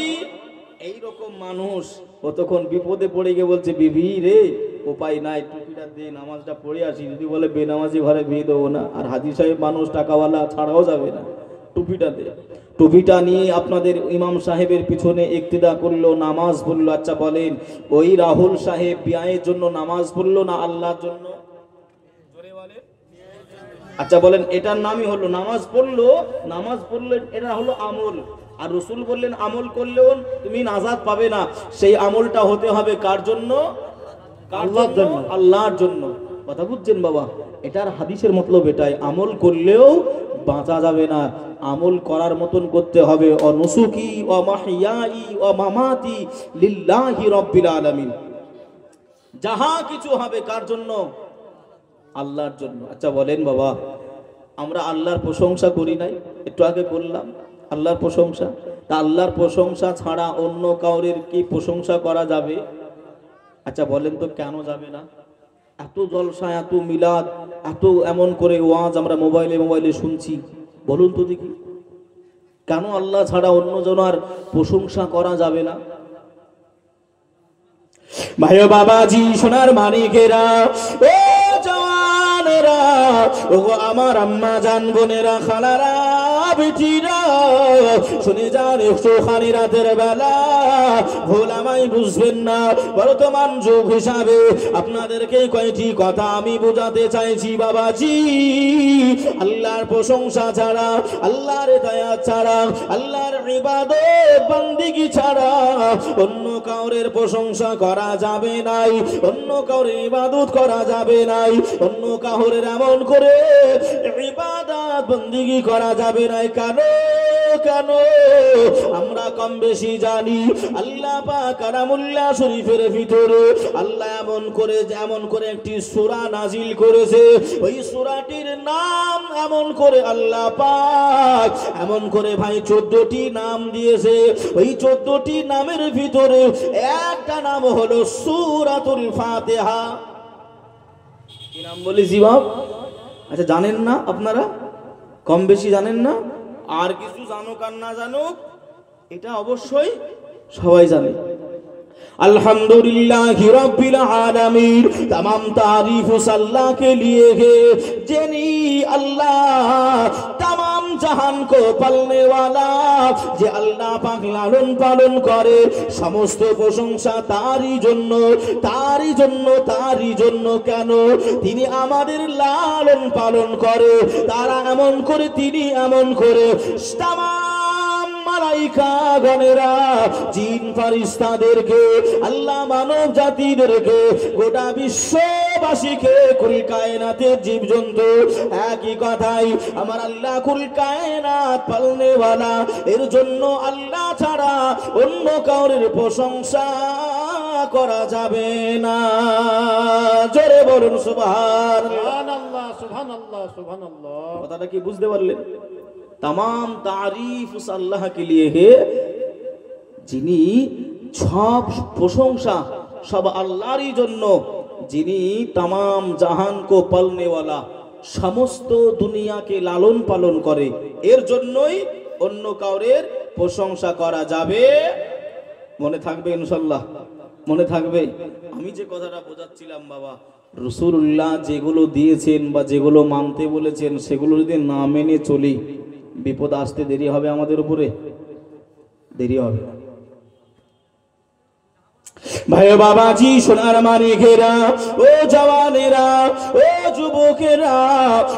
এইরকম মানুষ ও তখন বিপদে পড়ে গিয়ে বলছে বিবি রে উপায় নাই, টুপিটা দিয়ে নামাজটা পড়ে আসি। যদি বলে বেনামাজি ঘরে বিয়ে দেবো না, আর হাজি সাহেব মানুষ টাকাওয়ালা, ছাড়াও যাবে না, টুপিটা দিয়ে। টুপিটা নিয়ে আপনাদের ইমাম সাহেবের পিছনে ইক্তিদা করলো, নামাজ পড়লো। আচ্ছা বলেন ওই রাহুল সাহেব বিয়ের জন্য নামাজ পড়লো না আল্লাহর জন্য? আচ্ছা বলেন, এটার নামই হলো নামাজ পড়লো। নামাজ পড়লো এটা হলো আমল। আর রসুল বললেন আমল করলেও তুমি নাজাত পাবে না, সেই আমলটা হতে হবে কার জন্য? আল্লাহর জন্য, আল্লাহর জন্য। কথা বুঝছেন বাবা? এটার হাদিসের মতলব এটাই, আমল করলেও বাঁচা যাবে না, আমল করার মতন করতে হবে। ও নুসুকি ও মাহিয়াই ও মামাতি লিল্লাহি রাব্বিল আলামিন। যাহা কিছু হবে কার জন্য? আল্লাহর জন্য। আচ্ছা বলেন বাবা, আমরা আল্লাহর প্রশংসা করি নাই? একটু আগে বললাম আল্লাহর প্রশংসা। তা আল্লাহর প্রশংসা ছাড়া অন্য কাউরের কি প্রশংসা করা যাবে? আচ্ছা বলেন তো কেন যাবে না? এত জলসা, এত মিলাদ, এত এমন করে ওয়াজ আমরা মোবাইলে মোবাইলে শুনছি, বলুন তো দেখি কেন আল্লাহ ছাড়া অন্য জনার প্রশংসা করা যাবে না? ভাই বাবাজি, সোনার মানিকেরা, ও জওয়ানেরা, ও আমার আম্মা জান, বোনেরা, খালারা, বেটিরা, শুনে যান একটু খানি রাতের বেলা, ভুল আমায় বুঝবেন না। বর্তমান যুগ হিসাবে আপনাদেরকে কয়টি কথা আমি বোঝাতে চাইছি বাবাজি। আল্লাহর প্রশংসা ছাড়া, আল্লাহর দয়া ছাড়া, আল্লাহর ইবাদত বান্দিগি ছাড়া অন্য কাউরের প্রশংসা করা যাবে নাই, অন্য কাউরের ইবাদত করা যাবে নাই, অন্য কাউরের এমন করে ইবাদত বান্দিগি করা যাবে নাই। কেন? কেন? আমরা কম বেশি জানি আল্লাহ পাক কালামুল্লাহ শরীফের ভিতরে আল্লাহ এমন করে একটি সূরা নাজিল করেছে। ওই সূরাটির নাম এমন করে আল্লাহ পাক এমন করে ভাই 14টি নাম দিয়েছে। ওই 14টি নামের ভিতরে একটা নাম হলো সূরাতুল ফাতিহা। কি নাম বলেছি বাপ? আচ্ছা জানেন না আপনারা? কম বেশি জানেন না? আর কিছু জানুক আর না জানুক, এটা অবশ্যই সবাই জানে। अल्हम्दुलिल्लाहि रब्बिल आलमीन, तमाम तारीफ उस अल्लाह के लिए है जिनी अल्लाह तमाम जहान को पालने वाला, जे अल्लाह पाक लालन पालन करे। समस्त प्रशंसा तारी जन्नो, तारी जन्नो, तारी जन्नो। केन? तिनी आमादेर लालन पालन करे, तारा एमन करे, तिनी एमन करे। মালাইকা গণেরা, জিন ফারিস্তাদেরকে, আল্লাহ মানব জাতিদেরকে, গোটা বিশ্ববাসীকে, কুল কায়নাতের জীবজন্তু, একই কথাই আমার আল্লাহ কুল কায়নাত পালনেওয়ালা। এর জন্য আল্লাহ ছাড়া অন্য কাউরের প্রশংসা করা যাবে না। জোরে বলুন সুবহানাল্লাহ, সুবহানাল্লাহ, সুবহানাল্লাহ। কথাটা কি বুঝতে পারলেন? तमाम तारीफ उस अल्लाह के लिए है যিনি সব প্রশংসা সব আল্লাহরই জন্য। যিনি तमाम জাহান কো পালনে ওয়ালা, সমস্ত দুনিয়াকে লালন পালন করে, এর জন্যই অন্য কাউরের প্রশংসা করা যাবে। মনে থাকবে ইনশাআল্লাহ, মনে থাকবে। আমি যে কথাটা বোঝাচ্ছিলাম বাবা, রাসূলুল্লাহ যেগুলো দিয়েছেন বা যেগুলো মানতে বলেছেন সেগুলো যদি না মেনে চলি, বিপদ আসতে দেরি হবে আমাদের উপরে, দেরি হবে। ভাই বাবাজি, সোনার মানিকেরা, ও জওয়ানেরা, ও যুবকেরা,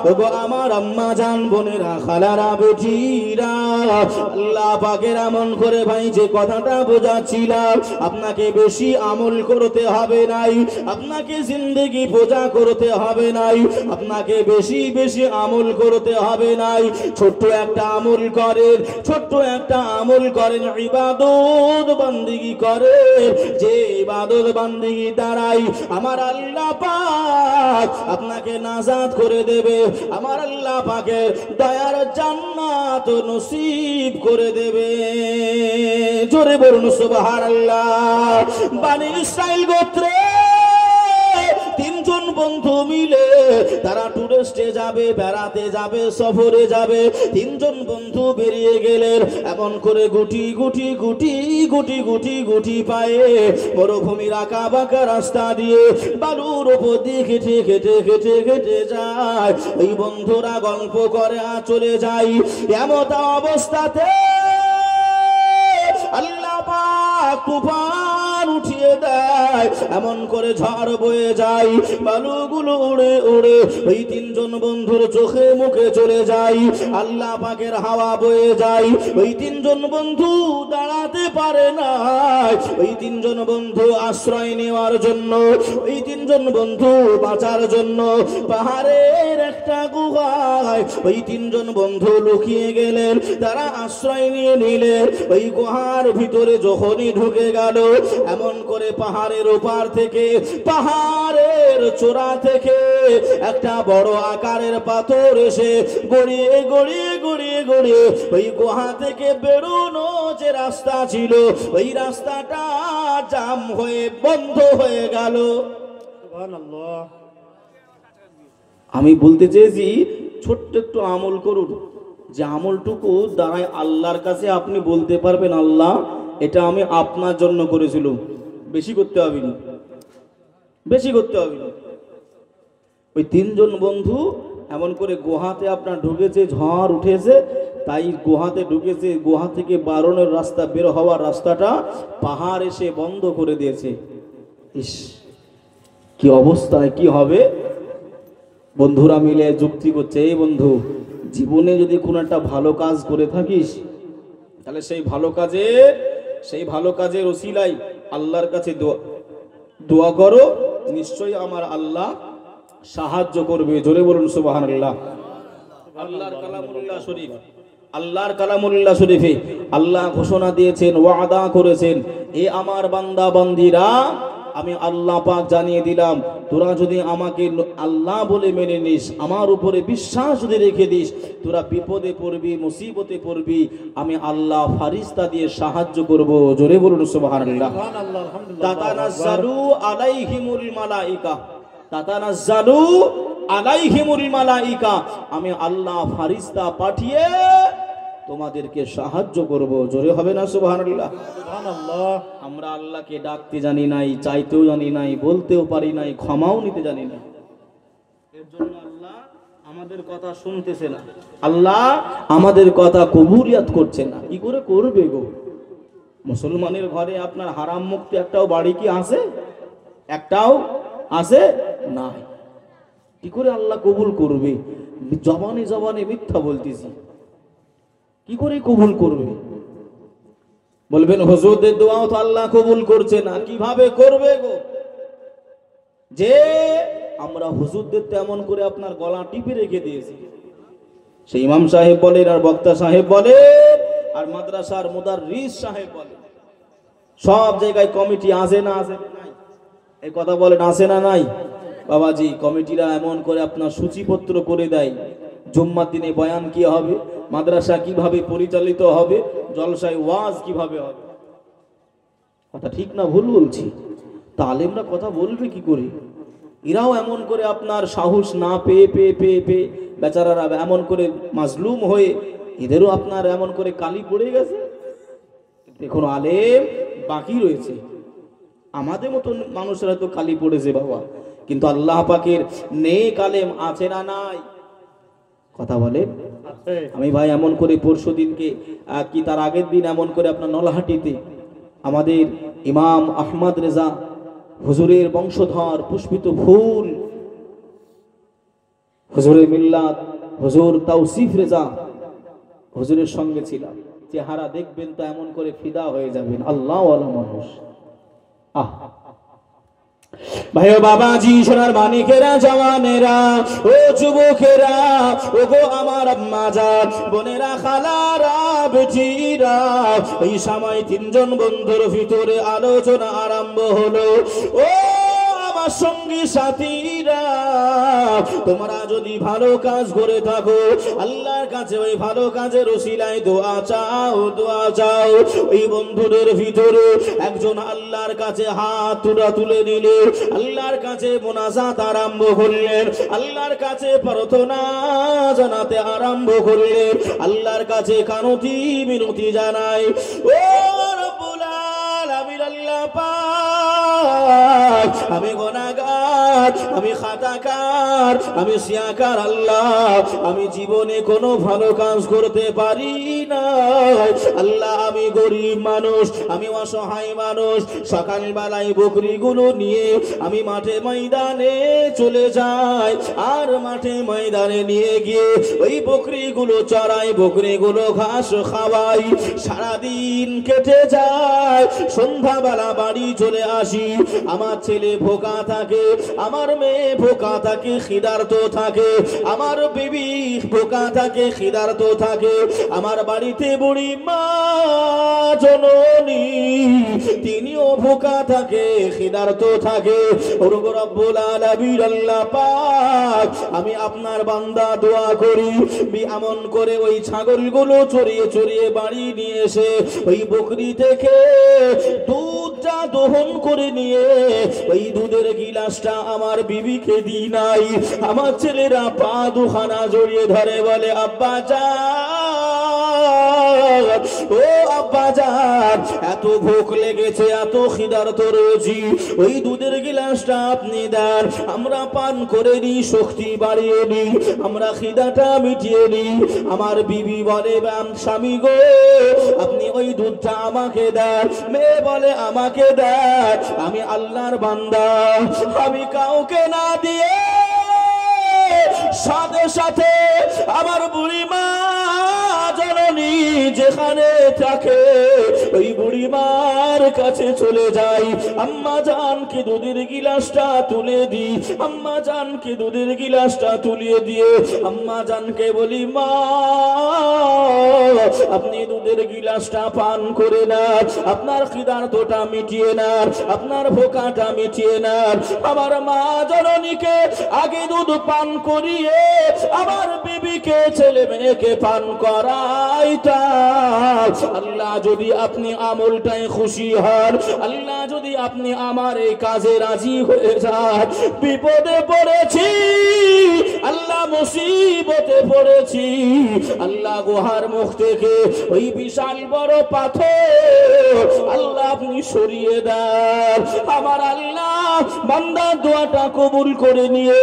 ও গো আমার আম্মা জান বোনেরা, খালারা, বেটিরা, আল্লাহ পাকের আমল করে ভাই যে কথাটা বোঝাচ্ছিলাম, আপনাকে বেশি আমল করতে হবে নাই, আপনাকে জিন্দেগি পূজা করতে হবে নাই, আপনাকে বেশি বেশি আমল করতে হবে নাই। ছোট্ট একটা আমল করেন, ছোট্ট একটা আমল করেন, ইবাদত বান্দিগি করেন, যে ইবাদত বান্দিগি দ্বারাই আমার আল্লাহ পাক আপনাকে নাজাত করে দেবে, আমার আল্লাহ পাকের দয়ার জান্নাত নসিব করে দেবে। জোরে বলুন সুবহানাল্লাহ। বনি ইসরাইল গোত্রে তিনজন বন্ধু মিলে তারা টুরিস্টে যাবে, বেড়াতে যাবে, সফরে যাবে। তিনজন বন্ধু বেরিয়ে গেলেন, এমন করে গুটি গুটি গুটি গুটি গুটি গুটি পায়ে মরুভূমির আঁকা বাঁকা রাস্তা দিয়ে বালুর উপর দিয়ে খেটে খেটে খেটে খেটে যায়। ওই বন্ধুরা গল্প করে আর চলে যায়। এমত অবস্থাতে আল্লাহ পাক তুফান উঠিয়ে দেয়, এমন করে ঝড় বয়ে যায়, বালুগুলো উড়ে উড়ে ওই তিনজন বন্ধুর চোখে মুখে চলে যায়। আল্লাহ পাকের হাওয়া বয়ে যায়, ওই তিনজন বন্ধু দাঁড়াতে পারে না। ওই তিনজন বন্ধু আশ্রয় নেওয়ার জন্য, ওই তিনজন বন্ধু বাঁচার জন্য পাহাড়ের একটা গুহায় ওই তিনজন বন্ধু লুকিয়ে গেলেন। তারা আশ্রয় নিয়ে নিলেন। ওই গুহার ভিতরে যখনই ঢুকে গেল, এমন করে পাহাড়ের ওপার থেকে, পাহাড়ের চূড়া থেকে একটা বড় আকারের পাথর এসে গড়িয়ে গড়িয়ে গড়িয়ে গড়িয়ে ওই গুহা থেকে বেরোনো যে রাস্তা ছিল, ওই রাস্তাটা জাম হয়ে বন্ধ হয়ে গেল। সুবহানাল্লাহ। আমি বলতে চেয়েছি, ছোট্ট একটু আমল করুন, যে আমলটুকু দ্বারাই আল্লাহর কাছে আপনি বলতে পারবেন, আল্লাহ এটা আমি আপনার জন্য করেছিলাম। বেশি করতে হবে না, বেশি করতে হবে না। ওই তিনজন বন্ধু এমন করে গুহাতে আপনার ঢুকেছে, ঝড় উঠেছে, তাই গুহাতে ঢুকেছে, গুহা থেকে বারণের রাস্তা, বের হওয়ার রাস্তাটা পাহাড় এসে বন্ধ করে দিয়েছে। ইস, কি অবস্থায় কি হবে। বন্ধুরা মিলে যুক্তি করছে, এই বন্ধু, জীবনে যদি কোনো একটা ভালো কাজ করে থাকিস, তাহলে সেই ভালো কাজের ওসিলাই আল্লাহর কাছে দোয়া করো, নিশ্চয়ই আমার আল্লাহ সাহায্য করবে। জোরে বলুন সুবহানাল্লাহ। আল্লাহর কালামুল্লাহ শরীফ, আল্লাহর কালামুল্লাহ শরীফে আল্লাহ ঘোষণা দিয়েছেন, ওয়াদা করেছেন, এ আমার বান্দা বান্দিরা, আমি আল্লাহ পাক জানিয়ে দিলাম, তোরা যদি আমাকে আল্লাহ বলে মেনে নিস, আমার উপরে বিশ্বাস যদি রেখে দিস, তোরা বিপদে পড়বি, মুসিবতে পড়বি, আমি আল্লাহ ফারিস্তা দিয়ে সাহায্য করব। জোরে বলুন সুবহানাল্লাহ। সুবহানাল্লাহ, আলহামদুলিল্লাহ। তাতানাজ্জালু আলাইহিমুল মালাইকা, তাতানাজ্জালু আলাইহিমুল মালাইকা, আমি আল্লাহ ফারিস্তা পাঠিয়ে তোমাদেরকে সাহায্য করব। জোরে হবে না সুবহানাল্লাহ। সুবহানাল্লাহ। আমরা আল্লাহকে ডাকতে জানি নাই, চাইতেও জানি নাই, বলতেও পারি নাই, ক্ষমাও নিতে জানি না। এর জন্য আল্লাহ আমাদের কথা শুনতেছে না, আল্লাহ আমাদের কথা কবুলিয়াত করছে না। কি করে করবে গো? মুসলমানের ঘরে আপনার হারাম মুক্ত একটাও বাড়ি কি আছে? একটাও আছে না। কি করে আল্লাহ কবুল করবে? জবানে জবানে মিথ্যা বলতেছি, কি করে কবুল করবে? বলবেন হুজুরদের দোয়াও তো আল্লাহ কবুল করছে না, কিভাবে করবে গো? যে আমরা হুজুরদের তেমন করে আপনার গলা টিপে রেখে দিয়েছি। সেই ইমাম সাহেব বলেন, আর বক্তা সাহেব বলে, আর মাদ্রাসার মুদাররিস সাহেব বলে, সব জায়গায় কমিটি আছে না আছে নাই? এই কথা বলেন, আছে না নাই? বাবাজি, কমিটিরা এমন করে আপনার সূচিপত্র করে দেয়, জুম্মার দিনে বয়ান কি হবে, মাদ্রাসা কিভাবে পরিচালিত হবে, জলসায় ওয়াজ কিভাবে হবে। কথা ঠিক না ভুল বলছি? তা আলেমরা কথা বলবে কি করে? এরাও এমন করে আপনার সাহস না পেয়ে পেয়ে পেয়ে পেয়ে বেচারারা এমন করে মাজলুম হয়ে এদেরও আপনার এমন করে কালি পড়ে গেছে। দেখুন আলেম বাকি রয়েছে, আমাদের মতন মানুষেরা তো কালি পড়েছে বাবা, কিন্তু আল্লাহ পাকের নেক আলেম আছে না নাই? কথা বলে। আছে। আমি ভাই এমন করে পরশু দিনকে কি তার আগের দিন এমন করে আপনার নলহাটিতে আমাদের ইমাম আহমদ রেজা হুজুরের বংশধর পুষ্পিত ফুল হুজুরের মিল্লাত হুজুর তাওসিফ রেজা হুজুরের সঙ্গে ছিলাম। চেহারা দেখবেন তো এমন করে ফিদা হয়ে যাবেন, আল্লাহ ওয়ালা মানুষ। আহ ভাই ও বাবাজি, সোনার মানিকেরা, জওয়ানেরা, ও যুবকেরা, ও গো আমার আম্মা জান, বোনেরা, খালারা, বেটিরা, এই সময় তিনজন বন্ধুর ভিতরে আলোচনা আরম্ভ হলো। ও আমার সঙ্গী সাথীরা, তোমরা যদি ভালো কাজ করে থাকো আল্লাহর কাছে ওই ভালো কাজের ওসিলায় দোয়া চাও, দোয়া চাও। ওই বন্ধুদের ভিতরে একজন আল্লাহর কাছে হাত তুলে নিলে আল্লাহর কাছে মোনাজাত আরম্ভ করলেন, আল্লাহর কাছে প্রার্থনা জানাতে আরম্ভ করলেন, আল্লাহর কাছে কানতি মিনতি জানাই। ও রব্বুল আলামিন, আল্লাহ পাক, আমি গুনাহগার, আমি খাতাকার, আমি সিয়াকার আল্লাহ, আমি জীবনে কোনো ভালো কাজ করতে পারি না আল্লাহ। আমি গরিব মানুষ, আমি অসহায় মানুষ। সকালবেলায় বকরিগুলো নিয়ে আমি মাঠে ময়দানে চলে যাই, আর মাঠে ময়দানে নিয়ে গিয়ে ওই বকরিগুলো চড়াই, বকরিগুলো ঘাস খাওয়াই। সারাদিন কেটে যায়, সন্ধ্যাবেলা বাড়ি চলে আসি। আমার ছেলে ভোকা থাকে, আমার মেয়ে ভোকা থাকে, খিদার্ত থাকে, আমার বিবি ভোকা থাকে, খিদার্ত থাকে। আমার বাড়িতে বুড়ি মা জননী, তিনিও ভোকা থাকে, খিদার্ত থাকে। রব্বুল আলামিন, আল্লাহ পাক, আমি আপনার বান্দা দোয়া করি, এমন করে ওই ছাগলগুলো চড়িয়ে চড়িয়ে বাড়ি নিয়ে এসে ওই বকরি থেকে দুধটা দহন করে নিয়ে ওই দুধের গিলাসটা আমার বিবিকে দিই নাই। আমার ছেলেরা পা দুখানা জড়িয়ে ধরে বলে, আব্বা জান, ও আব্বা জান, এত ভোক লেগেছে, এত খিদার্ত রয়েছি, ওই দুধের গিলাসটা আপনি দেন, আমরা পান করে নি, শক্তি বাড়িয়ে নি, আমরা খিদাটা মিটিয়ে নি। আমার বিবি বলে, স্বামী গো, আপনি ওই দুধটা আমাকে দেন। মেয়ে বলে, আমাকে দেন, আমি আল্লাহর বান্দা, আমি কাউকে না দিয়ে সাথে সাথে আমার বুড়ি মা জননী যেখানে থাকে ওই বুড়ি মার কাছে চলে যাই। আম্মা জানকে দুধের গিলাসটা তুলে দিই, আম্মা জানকে দুধের গিলাসটা তুলিয়ে দিয়ে আম্মা জানকে বলি, মা আপনি দুধের গিলাসটা পান করে নেন, আপনার খিদার্তটা মিটিয়ে নেন, আপনার ভোকাটা মিটিয়ে নেন। আমার মা জননীকে আগে দুধ পান করিয়ে আমার বিবিকে, ছেলে মেয়েকে পান করাইতাম। আল্লাহ যদি আপনি আমলটাই খুশি হন, আল্লাহ যদি আপনি আমার এই কাজে রাজি হয়ে যান। বিপদে পড়েছি আল্লাহ, মুসিবতে পড়েছি আল্লাহ, গুহার মুখ থেকে ওই বিশাল বড় পাথর আল্লাহ আপনি সরিয়ে দেন। আমার আল্লাহ বান্দার দোয়াটা কবুল করে নিয়ে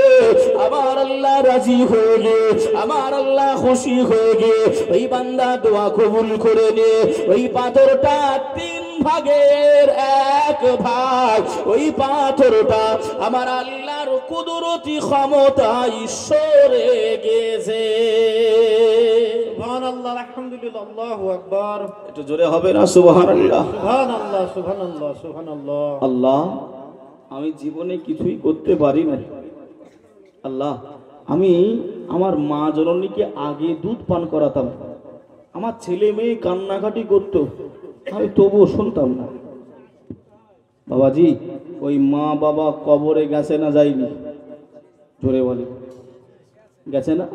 আমার আল্লাহ রাজি হয়ে গে, আমার আল্লাহ খুশি হয়ে গে, ওই বান্দা দোয়া কবুল করে নিয়ে ওই পাথরটা 3 ভাগের 1 ভাগ, ওই পাথরটা আমার আল্লাহর কুদরতি ক্ষমতায় সরে গেছে। সুবহানাল্লাহ, আলহামদুলিল্লাহ, আল্লাহু আকবার। একটু জোরে হবে না? সুবহানাল্লাহ, সুবহানাল্লাহ, সুবহানাল্লাহ, সুবহানাল্লাহ। আল্লাহ, আমি জীবনে কিছুই করতে পারি না আল্লাহ। আমি আমার মা জননীকে আগে দুধ পান করাতাম, আমার ছেলে মেয়ে কান্নাকাটি করতো, আমি তবুও শুনতাম না। বাবাজি, ওই মা বাবা কবরে গেছে না যায়নি? জোরে বলে, গেছে না?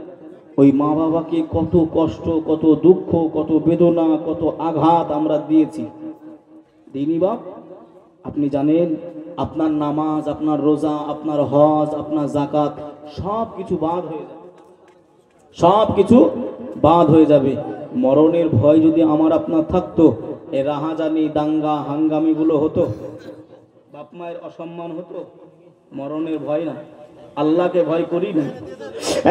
ওই মা বাবাকে কত কষ্ট, কত দুঃখ, কত বেদনা, কত আঘাত আমরা দিয়েছি, দিইনি বাপ? আপনি জানেন আপনার নামাজ, আপনার রোজা, আপনার হজ, আপনার জাকাত সব কিছু বাদ হয়ে যাবে, সব কিছু বাদ হয়ে যাবে। মরণের ভয় যদি আমার আপনার থাকতো, এ রাহাজানি দাঙ্গা হাঙ্গামিগুলো হতো, বাপ মায়ের অসম্মান হতো। মরণের ভয় না, আল্লাহকে ভয় করি না।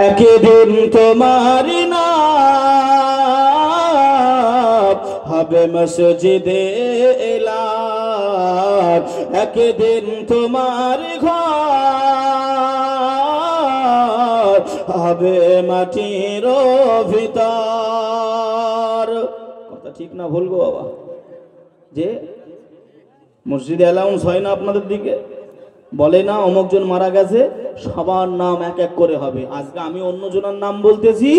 একদিন তোমারি না হবে মসজিদে এলার, একদিন তোমার ঘর হবে মাটির ভিতর। কথা ঠিক না ভুল গো বাবা? যে মসজিদে অ্যালাউন্স হয় না আপনাদের দিকে, বলে না অমুকজন মারা গেছে, সবার নাম এক এক করে হবে। আজকে আমি অন্যজনের নাম বলতেছি,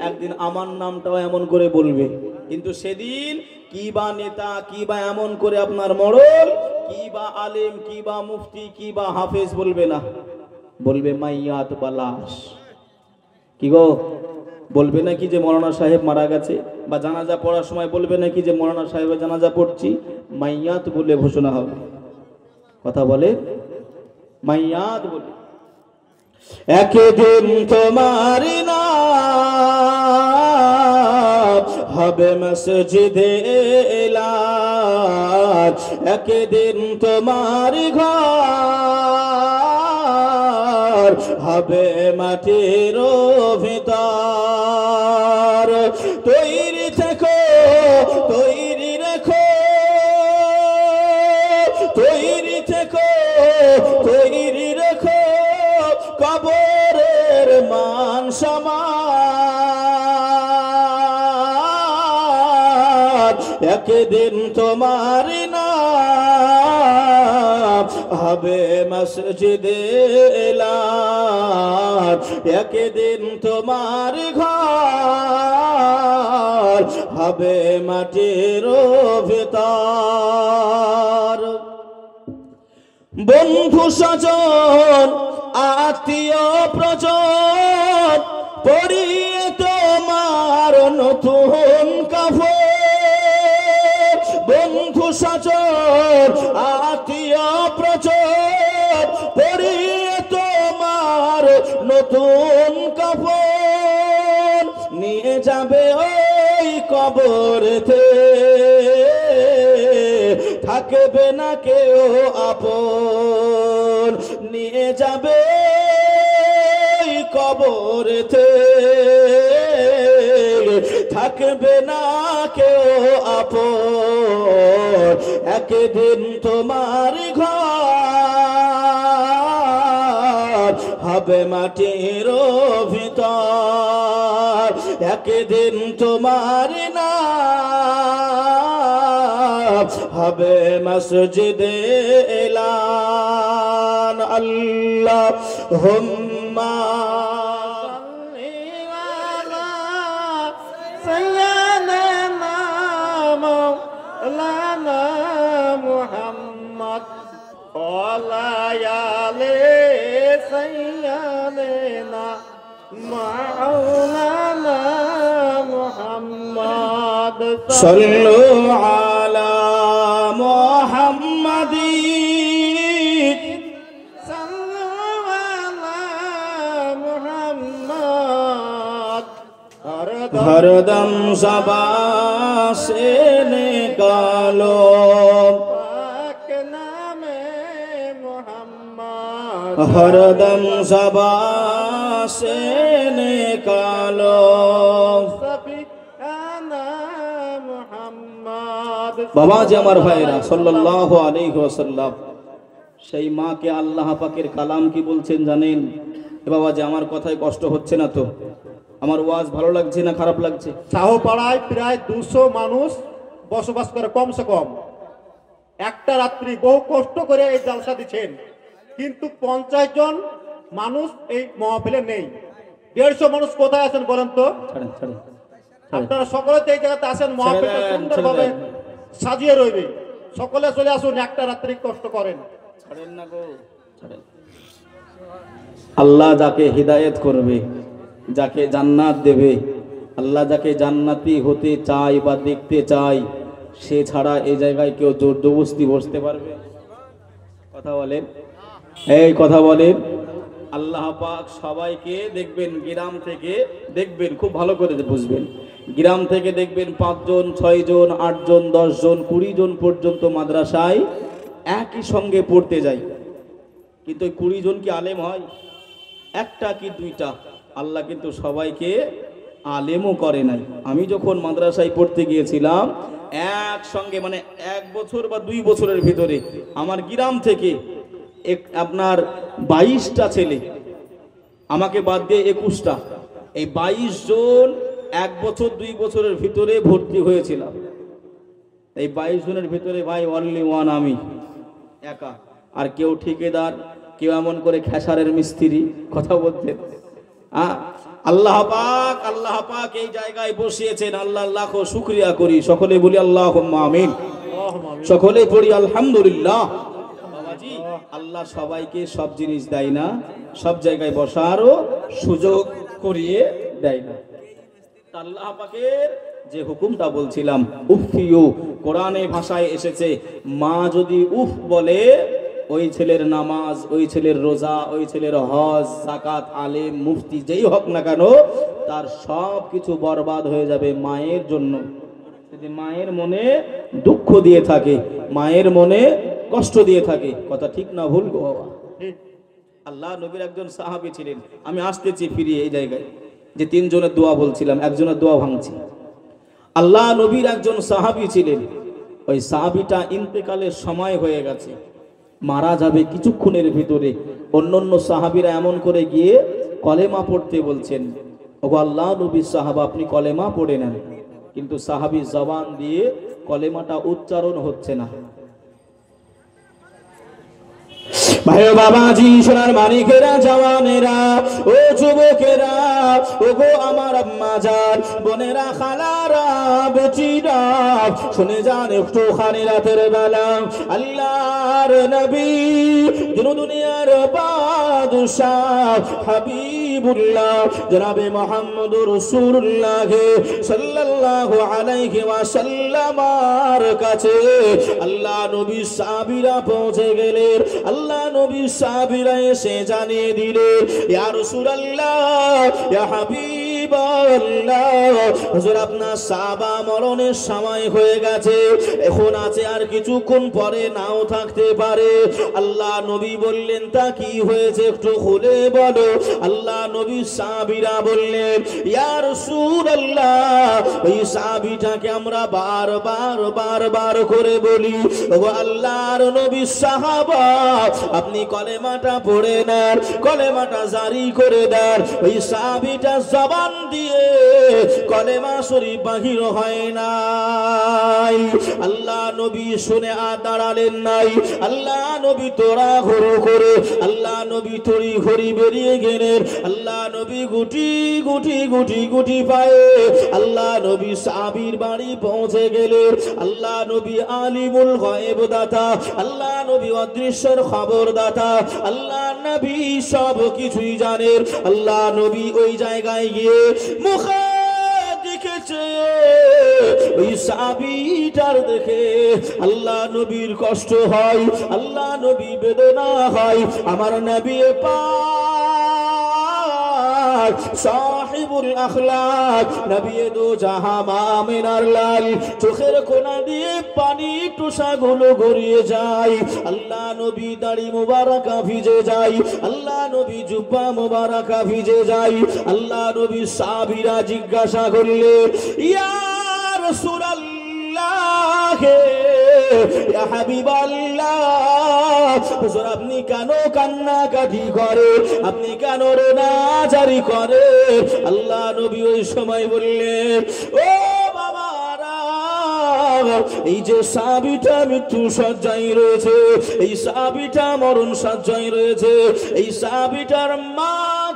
একদিন আমার নামটাও এমন করে বলবে। কিন্তু সেদিন কি বা নেতা, কি বা এমন করে আপনার মরল, কি বা আলেম, কি বা মুফতি, কি বা হাফেজ বলবে না, বলবে মাইয়াত বা লাশ। কি গো, বলবে নাকি যে মৌলানা সাহেব মারা গেছে? বা জানাজা পড়ার সময় বলবে নাকি যে মৌলানা সাহেবের জানাজা পড়ছি? মাইয়াত বলে ঘোষণা হবে। কথা বলে মাইয়াত বলে। একদিন তোমার নাম হবে মসজিদে এলার, একদিন তোমার ঘর হবে মাটির ভিতর। তৈরি থেকো, তৈরি রেখো, তৈরি থেকো, তৈরি রেখো কবরের মান সম্মান। একদিন তোমার নাম হবে মসজিদে এলার, একদিন তোমার ঘর হবে মাটির ভিতর। বন্ধু স্বজন আত্মীয় প্রজন পরিয়ে তোমার নতুন কাপড়। বন্ধু স্বজন আত্মীয় প্রজন পরিয়ে তোমার নতুন কাপড় নিয়ে যাবে ওই কবরেতে, থাকবে না কেউ আপন। নিয়ে যাবে কবরেতে, থাকবে না কেউ আপন। একদিন তোমার ঘর হবে মাটির ভিতর, একদিন তোমার নাম হবে মসজিদে এলান। আল্লাহুম্মা صلوا على محمد صلوا على محمد हरदम सबा से निकालो पाक नामे मोहम्मद, हरदम सबा से निकालो। বাবা যে আমার ভাইরা সাল্লাল্লাহু আলাইহি ওয়াসাল্লাম, সেই মাকে আল্লাহ পাকের কালাম কি বলছেন জানেন? এ বাবা যে আমার কথায় কষ্ট হচ্ছে না তো? আমার ওয়াজ ভালো লাগছে না খারাপ লাগছে? শাহপাড়ায় প্রায় 200 মানুষ বসবাস করে কমসে কম। একটা রাত্রি বহু কষ্ট করে এই জালসা দিচ্ছেন, কিন্তু 50 জন মানুষ এই মহফিলে নেই। 150 মানুষ কোথায় আছেন বলেন তো? ছাড়েন ছাড়েন, আপনারা সকলে তো এই জায়গাতে আসেন, মহফিলটা সুন্দরভাবে সাজিয়ে রইবে। সকলে চলে আসুন, একটা রাত্রি কষ্ট করেন। ছাড়েন না গো, ছাড়েন। আল্লাহ যাকে হিদায়েত করবে, যাকে জান্নাত দেবে, আল্লাহ যাকে জান্নাতি হতে চায় বা দেখতে চায়, সে ছাড়া এই জায়গায় কেউ জোরজবস্তি বসতে পারবে? কথা বলেন, এই কথা বলেন। আল্লাহ পাক সবাইকে দেখবেন গ্রাম থেকে, দেখবেন খুব ভালো করে বুঝবেন, গ্রাম থেকে দেখবেন 5 জন 6 জন 8 জন 10 জন 20 জন পর্যন্ত মাদ্রাসায় একই সঙ্গে পড়তে যায়, কিন্তু ওই 20 জন কি আলেম হয়? একটা কি দুইটা? আল্লাহ কিন্তু সবাইকে আলেমও করে নাই। আমি যখন মাদ্রাসায় পড়তে গিয়েছিলাম একসঙ্গে, মানে 1 বছর বা 2 বছরের ভিতরে আমার গ্রাম থেকে আপনার 22টা ছেলে, আমাকে বাদ দিয়ে 21টা, এই 22 জন 1 বছর 2 বছরের ভিতরে ভর্তি হয়েছিলাম। এই 22 জনের ভিতরে ভাই অনলি ওয়ান আমি একা, আর কেউ ঠিকাদার, কেউ এমন করে খেসারের মিস্ত্রি। কথা বলতেন আল্লাহ পাক এই জায়গায় বসিয়েছেন, আল্লাহ লাখো শুকরিয়া করি। সকলে বলি আল্লাহুম্মা আমিন, সকলে পড়ি আলহামদুলিল্লাহ। বাবাজি, আল্লাহ সবাইকে সব জিনিস দেয় না, সব জায়গায় বসারও সুযোগ করিয়ে দেয় না। আল্লাহ পাকের যে হুকুমটা বলছিলাম, উফিউ, কোরআনে ভাষায় এসেছে, মা যদি উফ বলে, ওই ছেলের নামাজ, ওই ছেলের রোজা, ওই ছেলের হজ, যাকাত, আলেম, মুফতি যেই হোক না কেন, তার সব কিছু বরবাদ হয়ে যাবে মায়ের জন্য। যদি মায়ের মনে দুঃখ দিয়ে থাকে, মায়ের মনে কষ্ট দিয়ে থাকে, কথা ঠিক না ভুল গো বাবা? আল্লাহ নবীর একজন সাহাবী ছিলেন, আমি আসতেছি ফিরিয়ে এই জায়গায়, যে 3 জনের দোয়া বলছিলাম, একজনের দোয়া ভাঙছি। আল্লাহ নবীর একজন সাহাবী ছিলেন, ওই সাহাবীটা ইন্তেকালের সময় হয়ে গেছে, মারা যাবে কিছুক্ষণের ভিতরে। অন্যান্য সাহাবীরা এমন করে গিয়ে কলেমা পড়তে বলছেন, ওগো আল্লাহ নবীর সাহাবা, আপনি কলেমা পড়ে নেন, কিন্তু সাহাবী জবান দিয়ে কলেমাটা উচ্চারণ হচ্ছে না। ভাই বাবাজি, সোনার মানিকেরা, জওয়ানেরা, ও যুবকেরা, ও গো আমার আম্মা জান, বোনেরা, খালারা, বেটিরা, শুনে যান একটু খানি রাতের বেলা আল্লাহর নবী, দুনিয়ার বাদশাহ হাবিবুল্লাহ জনাবে মুহাম্মদুর রাসূলুল্লাহ সাল্লাল্লাহু আলাইহি ওয়াসাল্লামের কাছে আল্লাহ নবী সাহাবীরা পৌঁছে গেলেন। আল্লাহ নবী সাহাবীরা এসে জানিয়ে দিলেন, ইয়া রাসূলুল্লাহ, ইয়া হাবিবাল্লাহ, হুজুর আপনার সাহাবা মরণের সময় হয়ে গেছে, এখন আছে, আর কিছুক্ষণ পরে নাও থাকতে পারে। আল্লাহ নবী বললেন, তা কি হয়েছে একটু খুলে বলো। আল্লাহ নবী সাহাবীরা বললেন, ইয়া রাসূলুল্লাহ, ওই সাহাবীটাকে আমরা বারবার করে বলি, ওগো আল্লাহর নবী সাহাবা, আপনি কলেমাটা পড়ে নেন, কলেমাটা জারি করে দেন। ওই সাহাবীটা জবান দিয়ে কলেমা শরীফ বাহির হয় নাই। আল্লাহ নবী শুনে আর দাঁড়ালেন নাই। আল্লাহ নবী তোরা ঘুরু করে, আল্লাহ নবী তড়ি ঘড়ি বেরিয়ে গেলেন। আল্লাহ নবী গুটি পায়ে আল্লাহ নবী সাহাবীর বাড়ি পৌঁছে গেলেন। আল্লাহ নবী আলিমুল গায়ব দাতা, আল্লাহ নবী অদৃশ্যের খবর দাতা, আল্লাহ নবী সব কিছুই জানেন। আল্লাহ নবী ওই জায়গায় গিয়ে মুখে দেখেছে, ওই সাহাবীটার দেখে আল্লাহ নবীর কষ্ট হয়, আল্লাহ নবী বেদনা হয়। আমার নবী পাক সাহিবুল আখলাক, নবী দো জাহান আমিনার লাল, চোখের কোনা দিয়ে পানি টুসাগুলো গড়িয়ে যায়। আল্লাহ নবী দাড়ি মুবারাকা ভিজে যায়, আল্লাহ নবী জুব্বা মুবারাকা ভিজে যায়। আল্লাহ নবী সাহাবীরা জিজ্ঞাসা করলেন, ইয়া রাসূলুল্লাহ, ইয়া হাবিবাল্লাহ, হুজুর আপনি কেন কান্নাকাটি করে, আপনি কেন রোনাজারি করে? আল্লাহ নবী ওই সময় বললেন, ও বাবারা, এই যে সাহাবীটা মৃত্যু সজ্জায় রয়েছে, এই সাহাবীটা মরণ সজ্জায় রয়েছে, এই সাহাবীটার মা